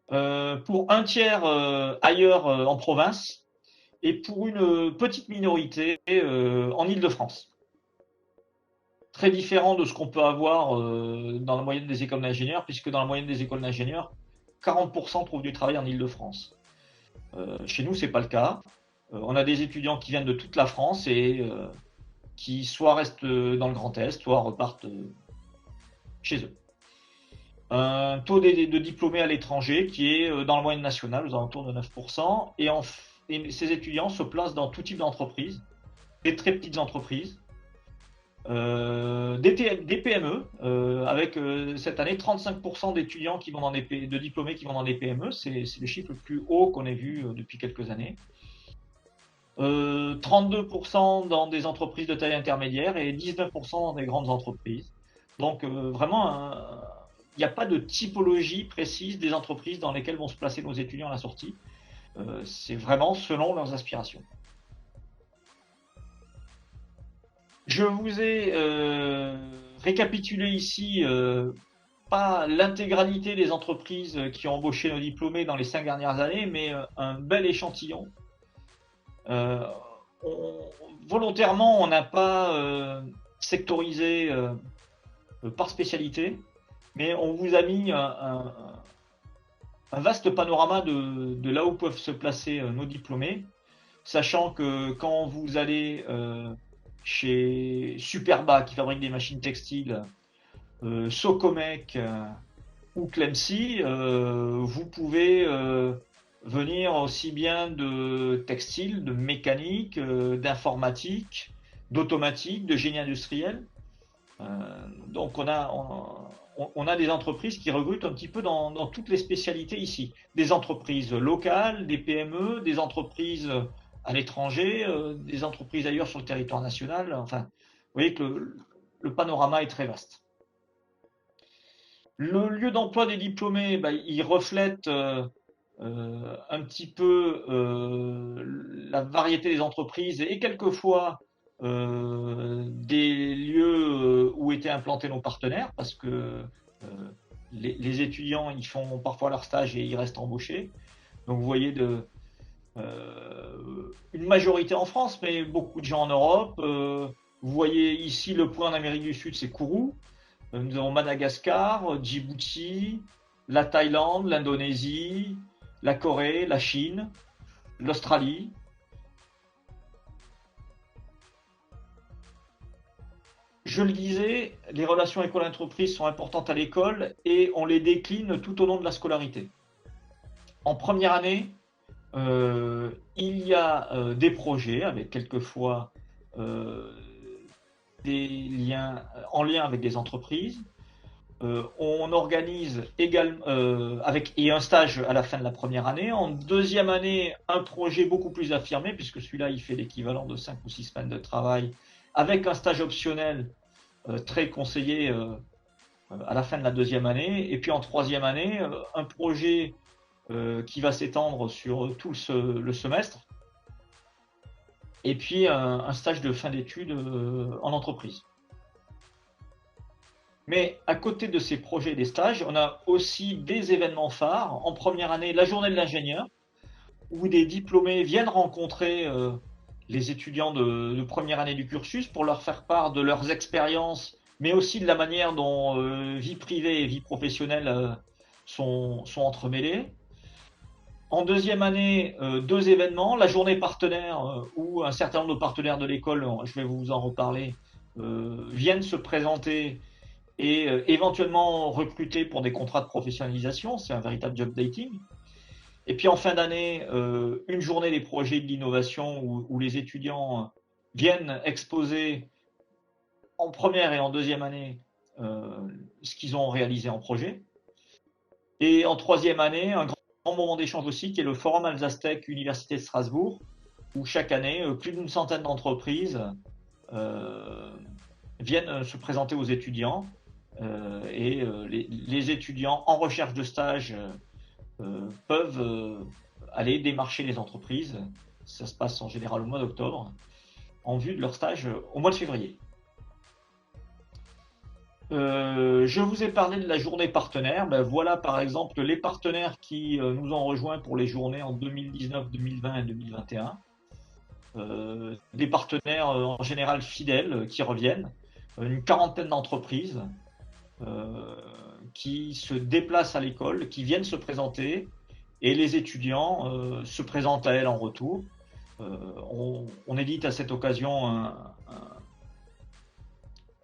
Pour un tiers ailleurs en province et pour une petite minorité en Île-de-France. Très différent de ce qu'on peut avoir dans la moyenne des écoles d'ingénieurs, puisque dans la moyenne des écoles d'ingénieurs, 40% trouvent du travail en Île-de-France. Chez nous, c'est pas le cas. On a des étudiants qui viennent de toute la France et qui soit restent dans le Grand Est, soit repartent chez eux. Un taux de diplômés à l'étranger qui est dans la moyenne nationale, aux alentours de 9%. Et ces étudiants se placent dans tout type d'entreprise, des très petites entreprises, des PME, avec cette année 35% d'étudiants qui vont dans de diplômés qui vont dans des PME, c'est le chiffre le plus haut qu'on ait vu depuis quelques années. 32% dans des entreprises de taille intermédiaire et 19% dans des grandes entreprises. Donc vraiment, il n'y a pas de typologie précise des entreprises dans lesquelles vont se placer nos étudiants à la sortie. C'est vraiment selon leurs aspirations. Je vous ai récapitulé ici pas l'intégralité des entreprises qui ont embauché nos diplômés dans les 5 dernières années, mais un bel échantillon. Volontairement, on n'a pas sectorisé par spécialité, mais on vous a mis un vaste panorama de là où peuvent se placer nos diplômés, sachant que quand vous allez chez Superba qui fabrique des machines textiles, Socomec ou Clemcy, vous pouvez venir aussi bien de textile, de mécanique, d'informatique, d'automatique, de génie industriel. Donc on a des entreprises qui recrutent un petit peu dans toutes les spécialités ici. Des entreprises locales, des PME, des entreprises à l'étranger, des entreprises ailleurs sur le territoire national. Enfin, vous voyez que le panorama est très vaste. Le lieu d'emploi des diplômés, il reflète un petit peu la variété des entreprises et quelquefois des lieux où étaient implantés nos partenaires, parce que les étudiants ils font parfois leur stage et ils restent embauchés. Donc vous voyez une majorité en France, mais beaucoup de gens en Europe. Vous voyez ici le point en Amérique du Sud, c'est Kourou. Nous avons Madagascar, Djibouti, la Thaïlande, l'Indonésie, la Corée, la Chine, l'Australie. Je le disais, les relations école-entreprise sont importantes à l'école et on les décline tout au long de la scolarité. En première année, il y a des projets avec quelquefois des liens en lien avec des entreprises. On organise également avec et un stage à la fin de la première année. En deuxième année, un projet beaucoup plus affirmé, puisque celui-là, il fait l'équivalent de 5 ou 6 semaines de travail, avec un stage optionnel très conseillé à la fin de la deuxième année. Et puis en troisième année, un projet qui va s'étendre sur tout le semestre. Et puis un stage de fin d'études en entreprise. Mais à côté de ces projets et des stages, on a aussi des événements phares. En première année, la journée de l'ingénieur, où des diplômés viennent rencontrer les étudiants de première année du cursus pour leur faire part de leurs expériences, mais aussi de la manière dont vie privée et vie professionnelle sont entremêlées. En deuxième année, deux événements, la journée partenaire, où un certain nombre de partenaires de l'école, je vais vous en reparler, viennent se présenter et éventuellement recruter pour des contrats de professionnalisation, c'est un véritable job dating. Et puis en fin d'année, une journée des projets de l'innovation où les étudiants viennent exposer en première et en deuxième année ce qu'ils ont réalisé en projet. Et en troisième année, un grand moment d'échange aussi qui est le Forum Alsace Tech Université de Strasbourg, où chaque année, plus d'une centaine d'entreprises viennent se présenter aux étudiants. Et les étudiants en recherche de stage peuvent aller démarcher les entreprises. Ça se passe en général au mois d'octobre, en vue de leur stage au mois de février. Je vous ai parlé de la journée partenaire. Voilà par exemple les partenaires qui nous ont rejoints pour les journées en 2019, 2020 et 2021. Des partenaires en général fidèles qui reviennent. Une quarantaine d'entreprises qui se déplacent à l'école, qui viennent se présenter, et les étudiants se présentent à elles en retour. On édite à cette occasion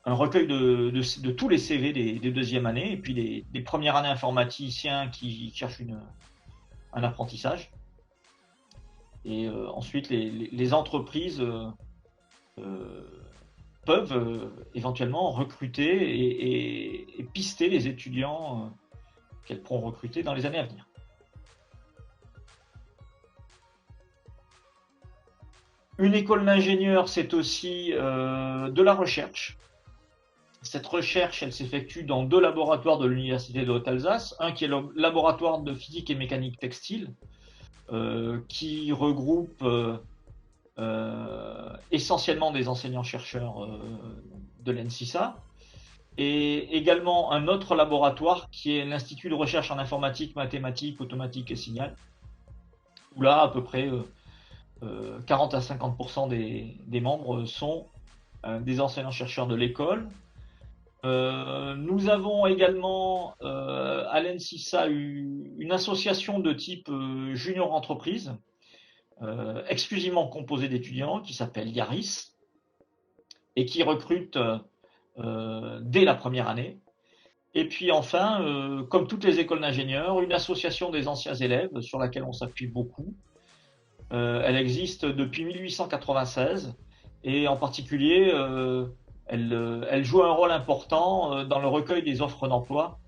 un recueil de tous les CV des deuxièmes années, et puis des premières années informaticiens qui cherchent un apprentissage. Et ensuite, les entreprises peuvent éventuellement recruter et pister les étudiants qu'elles pourront recruter dans les années à venir. Une école d'ingénieurs, c'est aussi de la recherche. Cette recherche, elle s'effectue dans 2 laboratoires de l'Université de Haute-Alsace. Un qui est le laboratoire de physique et mécanique textile, qui regroupe essentiellement des enseignants-chercheurs de l'ENSISA, et également un autre laboratoire qui est l'Institut de recherche en informatique, mathématiques, automatique et signal, où là, à peu près 40 à 50% des membres sont des enseignants-chercheurs de l'école. Nous avons également à l'ENSISA une association de type junior entreprise, exclusivement composée d'étudiants, qui s'appelle YARIS, et qui recrute dès la première année. Et puis enfin, comme toutes les écoles d'ingénieurs, une association des anciens élèves sur laquelle on s'appuie beaucoup. Elle existe depuis 1896 et en particulier, elle joue un rôle important dans le recueil des offres d'emploi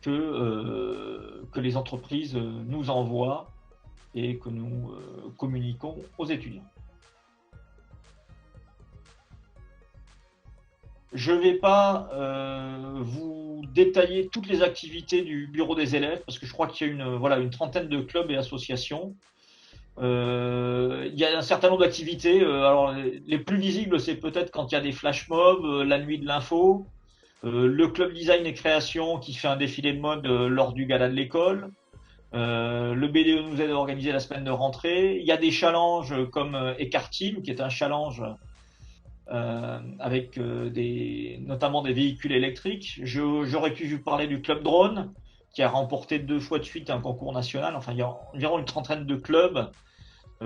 que les entreprises nous envoient et que nous communiquons aux étudiants. Je ne vais pas vous détailler toutes les activités du bureau des élèves parce que je crois qu'il y a une trentaine de clubs et associations. Il y a un certain nombre d'activités. Alors les plus visibles, c'est peut-être quand il y a des flash mobs, la nuit de l'info, le club design et création qui fait un défilé de mode lors du gala de l'école. Le BDE nous aide à organiser la semaine de rentrée. Il y a des challenges comme Écart Team, qui est un challenge avec notamment des véhicules électriques. J'aurais pu vous parler du club drone, qui a remporté 2 fois de suite un concours national. Enfin, il y a environ une trentaine de clubs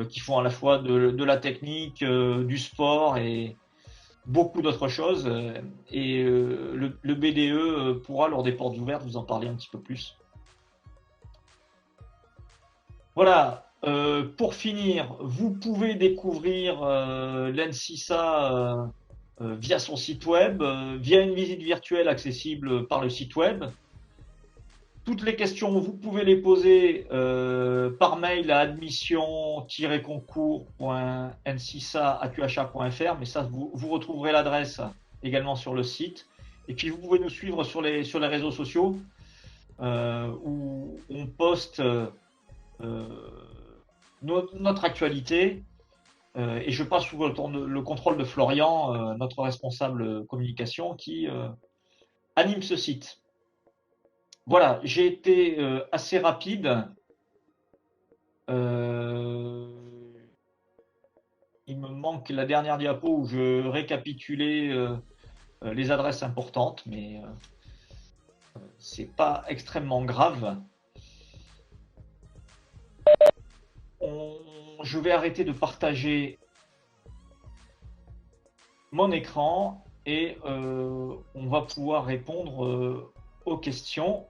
qui font à la fois de la technique, du sport et beaucoup d'autres choses. Et le BDE pourra, lors des portes ouvertes, vous en parler un petit peu plus. Voilà, pour finir, vous pouvez découvrir l'ENSISA via son site web, via une visite virtuelle accessible par le site web. Toutes les questions, vous pouvez les poser par mail à admission-concours.nsisa@qha.fr, mais ça, vous retrouverez l'adresse également sur le site. Et puis, vous pouvez nous suivre sur les réseaux sociaux où on poste notre actualité. Et je passe sous le contrôle de Florian, notre responsable communication, qui anime ce site. Voilà, j'ai été assez rapide. Il me manque la dernière diapo où je récapitulais les adresses importantes, mais c'est pas extrêmement grave. Je vais arrêter de partager mon écran et on va pouvoir répondre aux questions.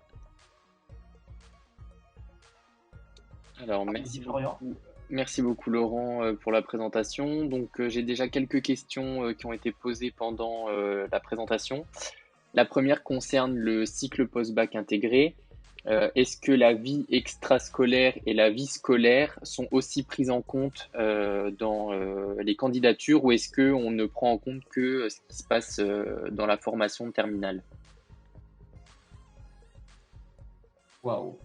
Alors, merci beaucoup Laurent pour la présentation. Donc, j'ai déjà quelques questions qui ont été posées pendant la présentation. La première concerne le cycle post-bac intégré. Est-ce que la vie extrascolaire et la vie scolaire sont aussi prises en compte dans les candidatures ou est-ce qu'on ne prend en compte que ce qui se passe dans la formation terminale? Waouh.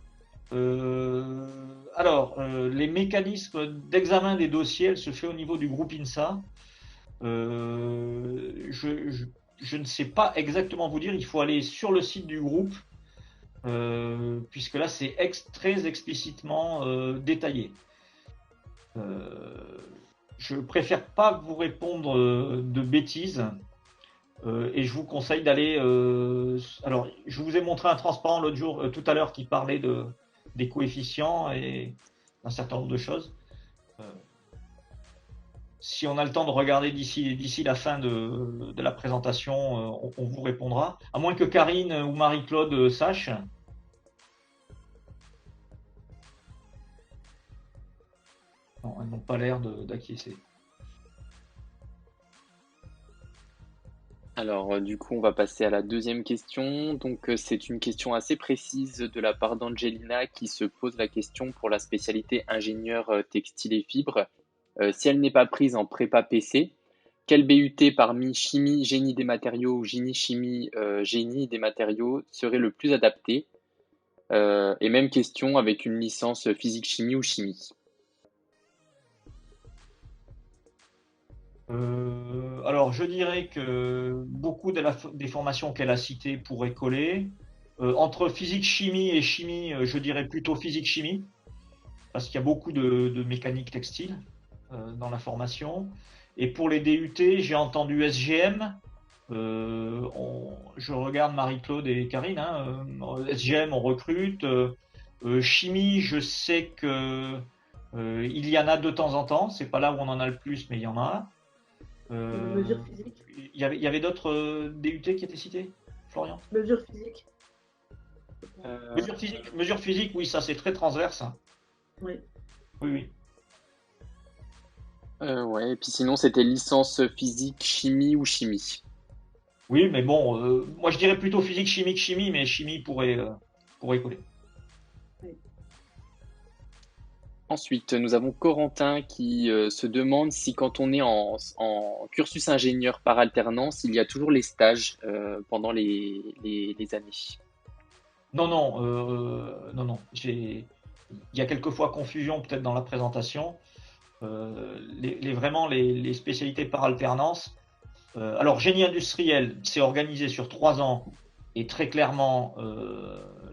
Alors, les mécanismes d'examen des dossiers, elle se fait au niveau du groupe INSA. Je ne sais pas exactement vous dire, il faut aller sur le site du groupe, puisque là c'est très explicitement détaillé. Je préfère pas vous répondre de bêtises. Et je vous conseille d'aller. Alors, je vous ai montré un transparent l'autre jour, tout à l'heure, qui parlait des coefficients et d'un certain nombre de choses. Si on a le temps de regarder d'ici la fin de la présentation, on vous répondra. À moins que Karine ou Marie-Claude sachent. Non, elles n'ont pas l'air d'acquiescer. Alors, du coup, on va passer à la deuxième question. Donc, c'est une question assez précise de la part d'Angelina qui se pose la question pour la spécialité ingénieur textile et fibres. Si elle n'est pas prise en prépa PC, quel BUT parmi chimie, génie des matériaux ou génie chimie, génie des matériaux serait le plus adapté? Et même question avec une licence physique chimie ou chimie. Alors, je dirais que beaucoup des formations qu'elle a citées pourraient coller. Entre physique-chimie et chimie, je dirais plutôt physique-chimie, parce qu'il y a beaucoup de mécanique textile dans la formation. Et pour les DUT, j'ai entendu SGM. Je regarde Marie-Claude et Karine. SGM, on recrute. Chimie, je sais que il y en a de temps en temps. C'est pas là où on en a le plus, mais il y en a. Mesure physique. Il y avait d'autres DUT qui étaient cités, Florian? Mesure physique. Mesure physique, oui, ça c'est très transverse. Oui. Oui, oui. Ouais, et puis sinon, c'était licence physique, chimie ou chimie. Oui, mais bon, moi je dirais plutôt physique, chimie que chimie, mais chimie pourrait coller. Ensuite, nous avons Corentin qui se demande si quand on est en cursus ingénieur par alternance, il y a toujours les stages pendant les années. Non, non, non, non. Il y a quelquefois confusion peut-être dans la présentation. Vraiment les spécialités par alternance. Alors, génie industriel, c'est organisé sur 3 ans et très clairement,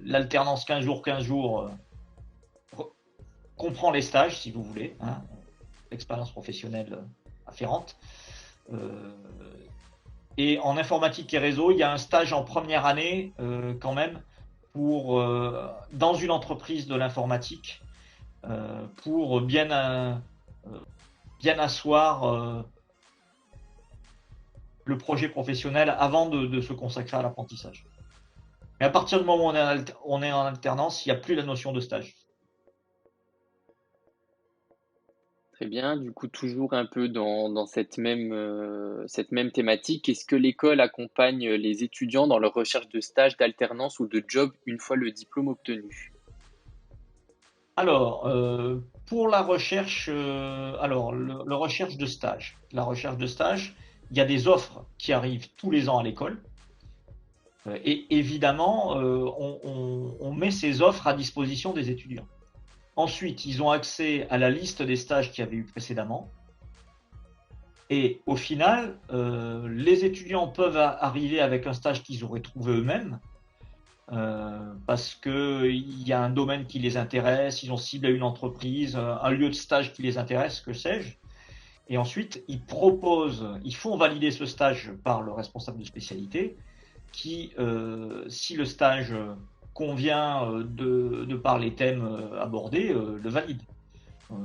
l'alternance 15 jours, comprend les stages, si vous voulez, hein, l'expérience professionnelle afférente. Euh, et en informatique et réseau, il y a un stage en première année quand même dans une entreprise de l'informatique pour bien asseoir le projet professionnel avant de se consacrer à l'apprentissage. Mais à partir du moment où on est en alternance, il n'y a plus la notion de stage. Très bien, du coup, toujours un peu dans cette même thématique, est-ce que l'école accompagne les étudiants dans leur recherche de stage, d'alternance ou de job une fois le diplôme obtenu? Alors, pour la recherche, le recherche de stage. La recherche de stage, il y a des offres qui arrivent tous les ans à l'école. Et évidemment, on met ces offres à disposition des étudiants. Ensuite, ils ont accès à la liste des stages qu'il y avait eu précédemment. Et au final, les étudiants peuvent arriver avec un stage qu'ils auraient trouvé eux-mêmes, parce qu'il y a un domaine qui les intéresse, ils ont ciblé une entreprise, un lieu de stage qui les intéresse, que sais-je. Et ensuite, ils font valider ce stage par le responsable de spécialité, qui, si le stage convient de par les thèmes abordés, le valide. Euh,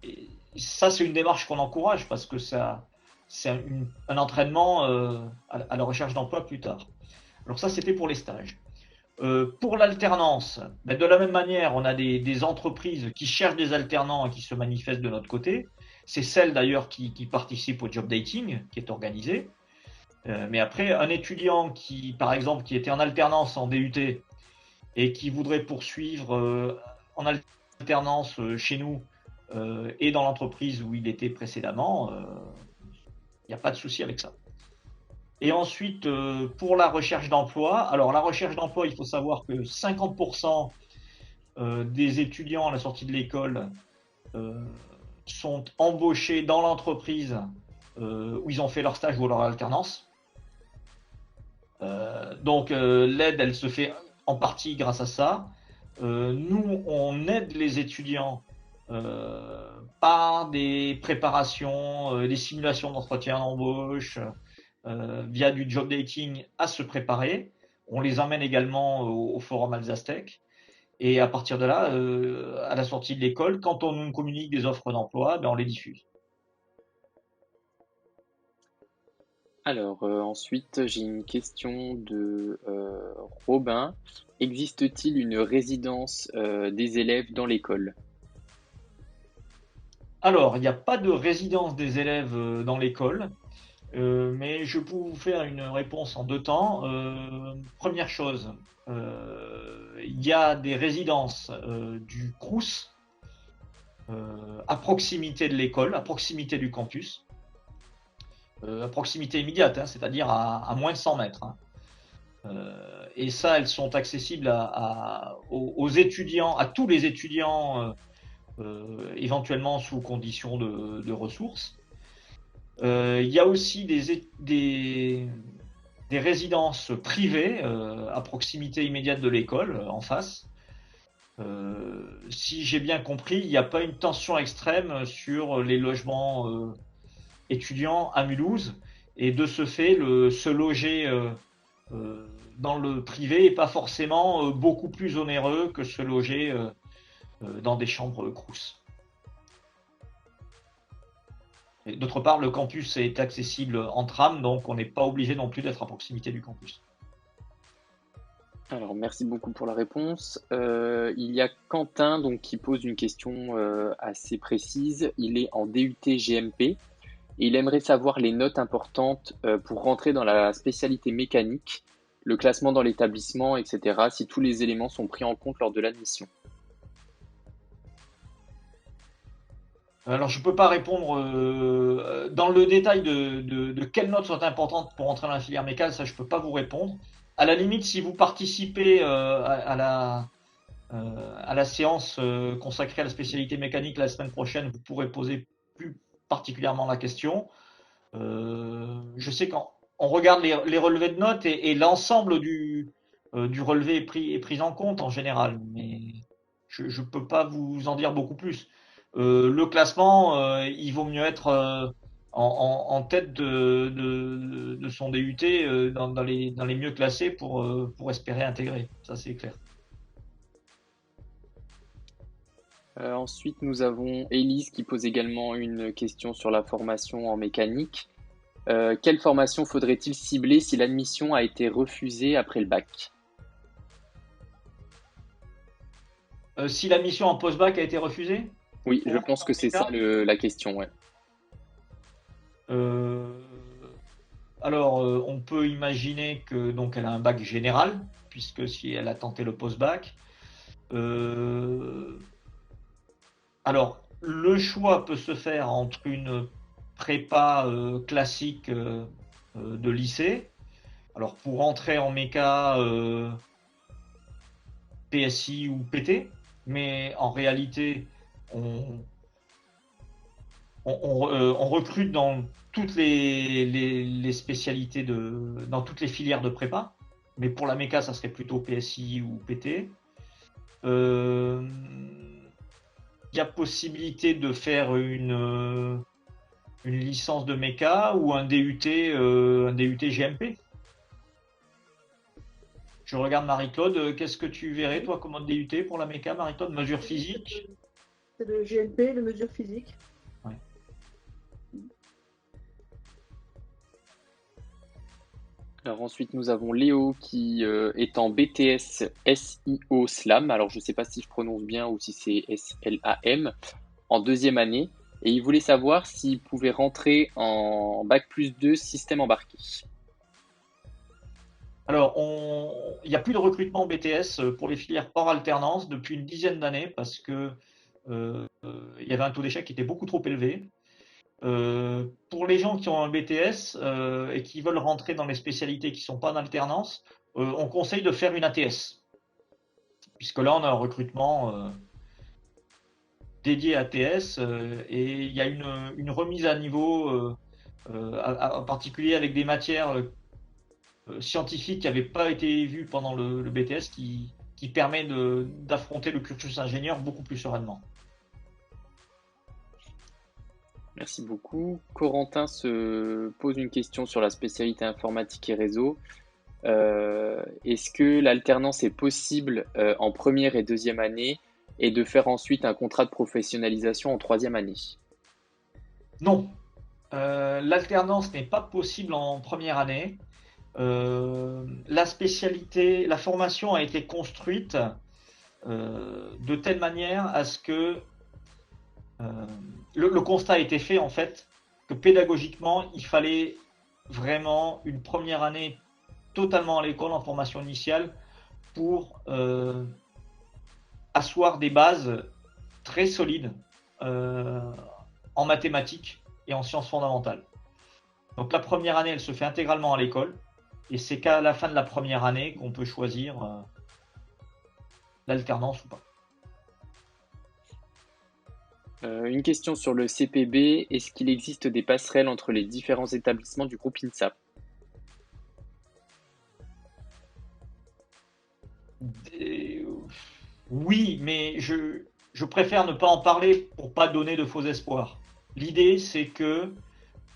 et ça, c'est une démarche qu'on encourage parce que c'est un entraînement à la recherche d'emploi plus tard. Alors ça, c'était pour les stages. Pour l'alternance, ben de la même manière, on a des entreprises qui cherchent des alternants et qui se manifestent de notre côté. C'est celles d'ailleurs qui participent au job dating qui est organisé. Mais après, un étudiant qui, par exemple, qui était en alternance en DUT et qui voudrait poursuivre en alternance chez nous et dans l'entreprise où il était précédemment, il n'y a pas de souci avec ça. Et ensuite, pour la recherche d'emploi, alors la recherche d'emploi, il faut savoir que 50% des étudiants à la sortie de l'école euh, sont embauchés dans l'entreprise où ils ont fait leur stage ou leur alternance. Donc l'aide, elle se fait en partie grâce à ça. Nous, on aide les étudiants par des préparations, des simulations d'entretien d'embauche, via du job dating à se préparer. On les emmène également au forum Alsastec. Et à partir de là, à la sortie de l'école, quand on nous communique des offres d'emploi, ben on les diffuse. Alors, ensuite, j'ai une question de Robin. Existe-t-il une résidence des élèves dans l'école? Alors, il n'y a pas de résidence des élèves dans l'école. Mais je peux vous faire une réponse en 2 temps. Première chose, il y a des résidences du Crous à proximité de l'école, à proximité du campus, à proximité immédiate, hein, c'est-à-dire à moins de 100 mètres. Hein. Et ça, elles sont accessibles aux étudiants, à tous les étudiants, éventuellement sous conditions de ressources. Il y a aussi des résidences privées à proximité immédiate de l'école, en face. Si j'ai bien compris, il n'y a pas une tension extrême sur les logements étudiants à Mulhouse. Et de ce fait, se loger dans le privé n'est pas forcément beaucoup plus onéreux que se loger dans des chambres Crous. D'autre part, le campus est accessible en tram, donc on n'est pas obligé non plus d'être à proximité du campus. Alors, merci beaucoup pour la réponse. Il y a Quentin donc, qui pose une question assez précise. Il est en DUT GMP et il aimerait savoir les notes importantes pour rentrer dans la spécialité mécanique, le classement dans l'établissement, etc., si tous les éléments sont pris en compte lors de l'admission. Alors, je ne peux pas répondre dans le détail de quelles notes sont importantes pour entrer dans la filière mécale, ça je ne peux pas vous répondre. À la limite, si vous participez à la séance consacrée à la spécialité mécanique la semaine prochaine, vous pourrez poser plus particulièrement la question. Je sais qu'on regarde les relevés de notes et l'ensemble du relevé est pris en compte en général, mais je ne peux pas vous en dire beaucoup plus. Le classement, il vaut mieux être en tête de son DUT dans les mieux classés pour espérer intégrer. Ça, c'est clair. Ensuite, nous avons Élise qui pose également une question sur la formation en mécanique. Quelle formation faudrait-il cibler si l'admission a été refusée après le bac? Si l'admission en post-bac a été refusée? Oui, je pense que c'est ça la question, ouais. Alors, on peut imaginer que donc elle a un bac général, puisque si elle a tenté le post-bac. Alors, le choix peut se faire entre une prépa classique de lycée. Alors, pour entrer en méca, PSI ou PT, mais en réalité, on recrute dans toutes les spécialités dans toutes les filières de prépa, mais pour la méca, ça serait plutôt PSI ou PT. Il y a possibilité de faire une licence de méca ou un DUT GMP. Je regarde Marie-Claude, qu'est-ce que tu verrais toi comme DUT pour la méca, Marie-Claude? Mesure physique? C'est le GMP, le mesure physique. Ouais. Alors ensuite, nous avons Léo qui est en BTS SIO SLAM. Alors je ne sais pas si je prononce bien ou si c'est SLAM en 2e année. Et il voulait savoir s'il pouvait rentrer en Bac+2 système embarqué. Alors, il n'y a plus de recrutement BTS pour les filières hors alternance depuis une dizaine d'années parce que il y avait un taux d'échec qui était beaucoup trop élevé. Pour les gens qui ont un BTS et qui veulent rentrer dans les spécialités qui ne sont pas en alternance, on conseille de faire une ATS. Puisque là, on a un recrutement dédié à ATS et il y a une remise à niveau en particulier avec des matières scientifiques qui n'avaient pas été vues pendant le BTS qui permet d'affronter le cursus ingénieur beaucoup plus sereinement. Merci beaucoup. Corentin se pose une question sur la spécialité informatique et réseau. Est-ce que l'alternance est possible en 1re et 2e année et de faire ensuite un contrat de professionnalisation en 3e année? Non. L'alternance n'est pas possible en 1re année. La formation a été construite de telle manière à ce que le constat a été fait en fait que pédagogiquement il fallait vraiment une première année totalement à l'école en formation initiale pour asseoir des bases très solides en mathématiques et en sciences fondamentales. Donc la première année, elle se fait intégralement à l'école, et c'est qu'à la fin de la première année qu'on peut choisir l'alternance ou pas. Une question sur le CPB. Est-ce qu'il existe des passerelles entre les différents établissements du groupe INSA? Oui, mais je préfère ne pas en parler pour pas donner de faux espoirs. L'idée, c'est que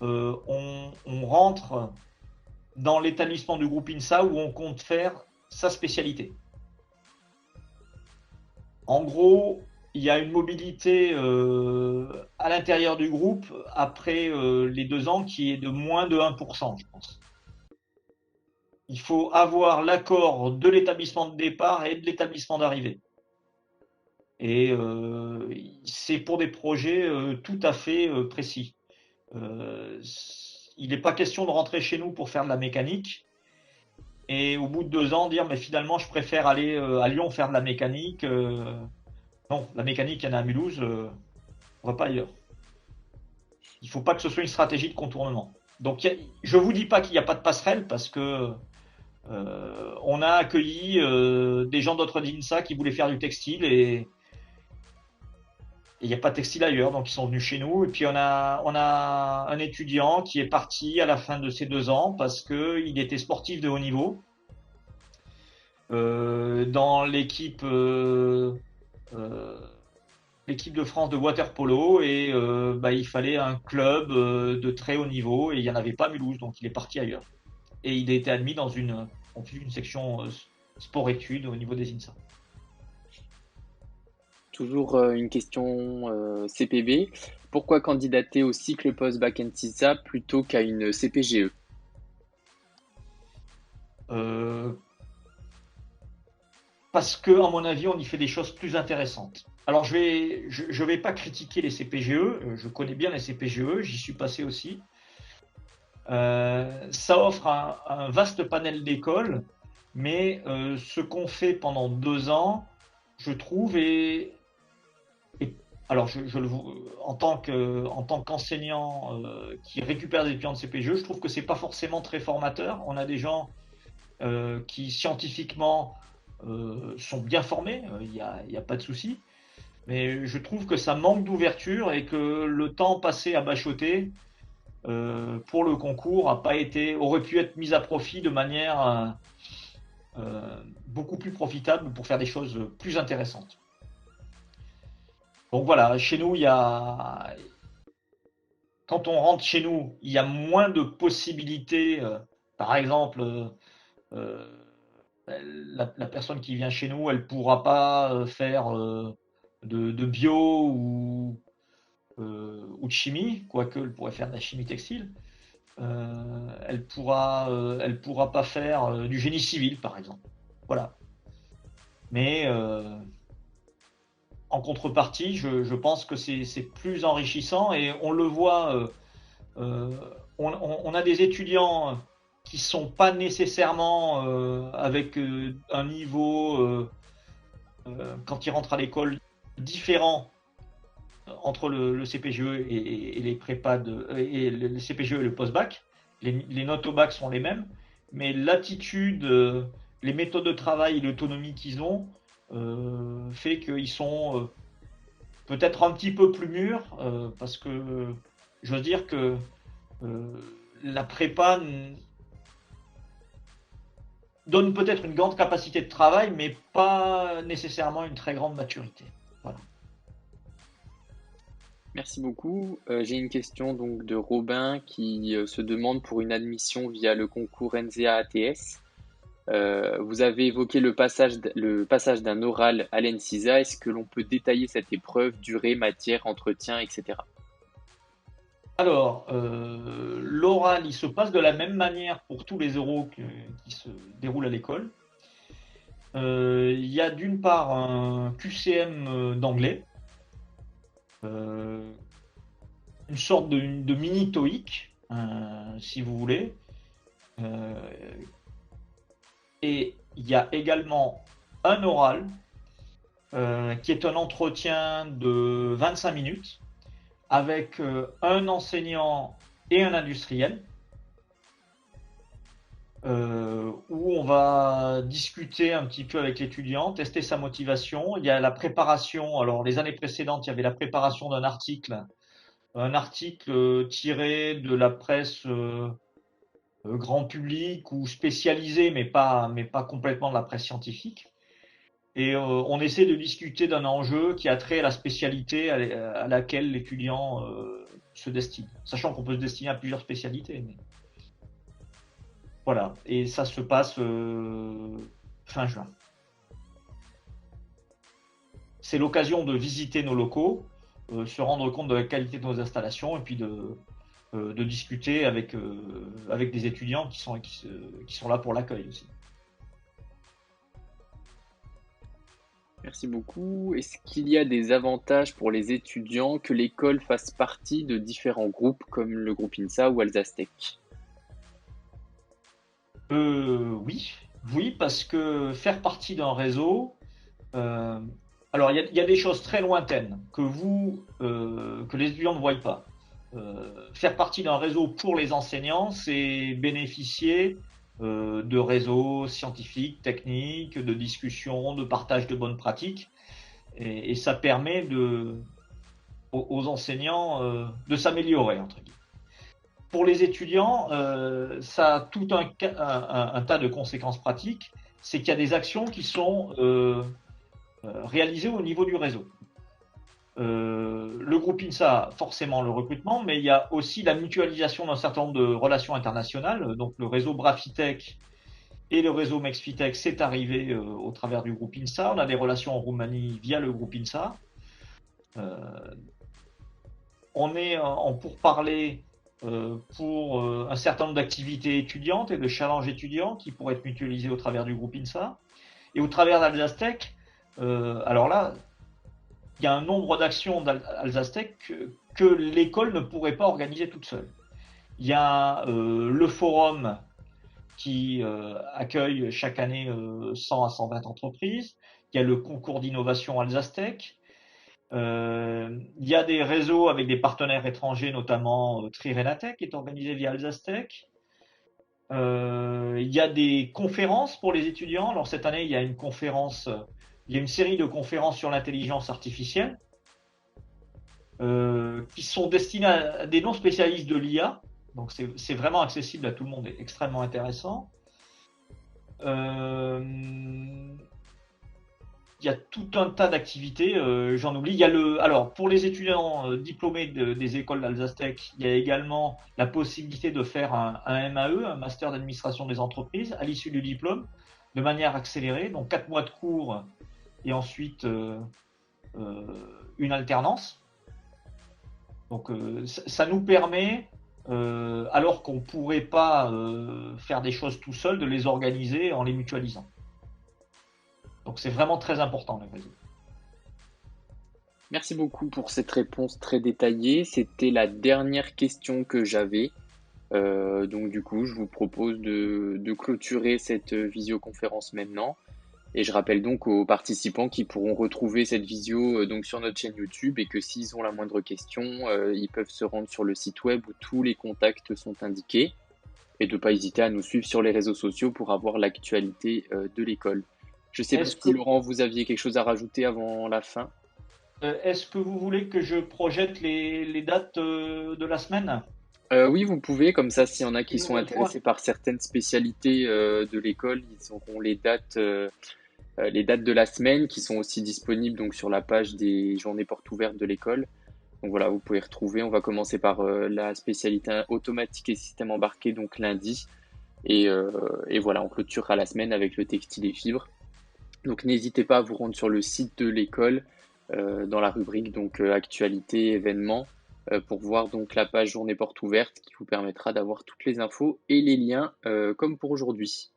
on rentre dans l'établissement du groupe INSA où on compte faire sa spécialité. En gros, il y a une mobilité à l'intérieur du groupe après les 2 ans qui est de moins de 1%, je pense. Il faut avoir l'accord de l'établissement de départ et de l'établissement d'arrivée. Et c'est pour des projets tout à fait précis. Il n'est pas question de rentrer chez nous pour faire de la mécanique et au bout de 2 ans dire mais finalement je préfère aller à Lyon faire de la mécanique. Non, la mécanique, il y en a à Mulhouse, on va pas ailleurs. Il ne faut pas que ce soit une stratégie de contournement. Donc je ne vous dis pas qu'il n'y a pas de passerelle parce que on a accueilli des gens d'autres d'INSA qui voulaient faire du textile et il n'y a pas de textile ailleurs, donc ils sont venus chez nous. Et puis on a un étudiant qui est parti à la fin de ses 2 ans parce qu'il était sportif de haut niveau dans l'équipe l'équipe de France de water polo et il fallait un club de très haut niveau et il n'y en avait pas à Mulhouse, donc il est parti ailleurs. Et il a été admis dans une section sport-études au niveau des INSA. Toujours une question CPB. Pourquoi candidater au cycle post-bac NCISA plutôt qu'à une CPGE? Parce que, à mon avis, on y fait des choses plus intéressantes. Alors, je vais pas critiquer les CPGE. Je connais bien les CPGE. J'y suis passé aussi. Ça offre un vaste panel d'écoles, mais ce qu'on fait pendant 2 ans, je trouve, alors en tant qu'enseignant qui récupère des étudiants de CPGE, je trouve que c'est pas forcément très formateur. On a des gens qui scientifiquement sont bien formés, il n'y a pas de souci, mais je trouve que ça manque d'ouverture et que le temps passé à bachoter pour le concours aurait pu être mis à profit de manière beaucoup plus profitable pour faire des choses plus intéressantes. Donc voilà, chez nous, quand on rentre chez nous, il y a moins de possibilités. Par exemple, la personne qui vient chez nous, elle pourra pas faire de bio ou de chimie, quoique elle pourrait faire de la chimie textile. Elle pourra pas faire du génie civil, par exemple. Voilà. Mais en contrepartie, je pense que c'est plus enrichissant et on le voit. On a des étudiants qui sont pas nécessairement avec un niveau quand ils rentrent à l'école différent entre le CPGE et les prépas et le CPGE et le post-bac. Les notes au bac sont les mêmes, mais l'attitude, les méthodes de travail et l'autonomie qu'ils ont fait qu'ils sont peut-être un petit peu plus mûrs parce que j'ose dire que la prépa donne peut-être une grande capacité de travail, mais pas nécessairement une très grande maturité. Voilà. Merci beaucoup. J'ai une question donc de Robin qui se demande pour une admission via le concours NZA ATS. Vous avez évoqué le passage d'un oral à l'ENSISA. Est-ce que l'on peut détailler cette épreuve, durée, matière, entretien, etc. Alors, l'oral, il se passe de la même manière pour tous les oraux qui se déroulent à l'école. Il y a d'une part un QCM d'anglais, une sorte de mini TOEIC, si vous voulez. Et il y a également un oral qui est un entretien de 25 minutes avec un enseignant et un industriel où on va discuter un petit peu avec l'étudiant, tester sa motivation. Il y a la préparation. Alors, les années précédentes, il y avait la préparation d'un article, tiré de la presse grand public ou spécialisé, mais pas complètement de la presse scientifique. Et on essaie de discuter d'un enjeu qui a trait à la spécialité à laquelle l'étudiant se destine, sachant qu'on peut se destiner à plusieurs spécialités. Mais... Voilà, et ça se passe fin juin. C'est l'occasion de visiter nos locaux, se rendre compte de la qualité de nos installations et puis de discuter avec des étudiants qui sont là pour l'accueil aussi. Merci beaucoup. Est-ce qu'il y a des avantages pour les étudiants que l'école fasse partie de différents groupes comme le groupe INSA ou Alsace Tech? Oui, parce que faire partie d'un réseau, alors il y a des choses très lointaines que les étudiants ne voient pas. Faire partie d'un réseau pour les enseignants, c'est bénéficier de réseaux scientifiques, techniques, de discussions, de partage de bonnes pratiques, et ça permet aux enseignants de s'améliorer, entre guillemets. Pour les étudiants, ça a tout un tas de conséquences pratiques. C'est qu'il y a des actions qui sont réalisées au niveau du réseau. Le groupe INSA, forcément le recrutement, mais il y a aussi la mutualisation d'un certain nombre de relations internationales. Donc le réseau Brafitech et le réseau Mexfitech, c'est arrivé au travers du groupe INSA. On a des relations en Roumanie via le groupe INSA. On est en pourparlers pour un certain nombre d'activités étudiantes et de challenges étudiants qui pourraient être mutualisés au travers du groupe INSA. Et au travers d'Alsace Tech, alors là, il y a un nombre d'actions d'Alsace Tech que l'école ne pourrait pas organiser toute seule. Il y a le forum qui accueille chaque année 100 à 120 entreprises. Il y a le concours d'innovation Alsace Tech. Il y a des réseaux avec des partenaires étrangers, notamment Trirenatech qui est organisé via Alsace Tech. Il y a des conférences pour les étudiants. Alors cette année, il y a une série de conférences sur l'intelligence artificielle qui sont destinées à des non-spécialistes de l'IA. Donc c'est vraiment accessible à tout le monde et extrêmement intéressant. Il y a tout un tas d'activités, j'en oublie. Alors pour les étudiants diplômés des écoles d'Alsace Tech, il y a également la possibilité de faire un MAE, un master d'administration des entreprises, à l'issue du diplôme, de manière accélérée, donc 4 mois de cours et ensuite une alternance. Donc ça nous permet, alors qu'on ne pourrait pas faire des choses tout seul, de les organiser en les mutualisant. Donc c'est vraiment très important le réseau. Merci beaucoup pour cette réponse très détaillée. C'était la dernière question que j'avais. Donc du coup, je vous propose de clôturer cette visioconférence maintenant. Et je rappelle donc aux participants qui pourront retrouver cette visio donc sur notre chaîne YouTube et que s'ils ont la moindre question, ils peuvent se rendre sur le site web où tous les contacts sont indiqués et de ne pas hésiter à nous suivre sur les réseaux sociaux pour avoir l'actualité de l'école. Je sais pas si Laurent, vous aviez quelque chose à rajouter avant la fin. Est-ce que vous voulez que je projette les dates de la semaine? Oui, vous pouvez, comme ça, s'il y en a qui sont intéressés par certaines spécialités de l'école, ils auront les dates de la semaine qui sont aussi disponibles donc sur la page des journées portes ouvertes de l'école. Donc voilà, vous pouvez retrouver. On va commencer par la spécialité automatique et système embarqué, donc lundi. Et voilà, on clôturera la semaine avec le textile et fibres. Donc n'hésitez pas à vous rendre sur le site de l'école dans la rubrique donc actualité événements pour voir donc la page journée porte ouverte qui vous permettra d'avoir toutes les infos et les liens comme pour aujourd'hui.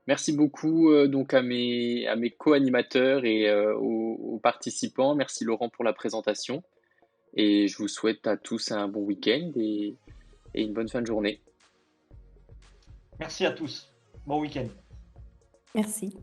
Merci beaucoup donc à mes co-animateurs et aux participants. Merci Laurent pour la présentation et je vous souhaite à tous un bon week-end et et une bonne fin de journée. Merci à tous. Bon week-end. Merci.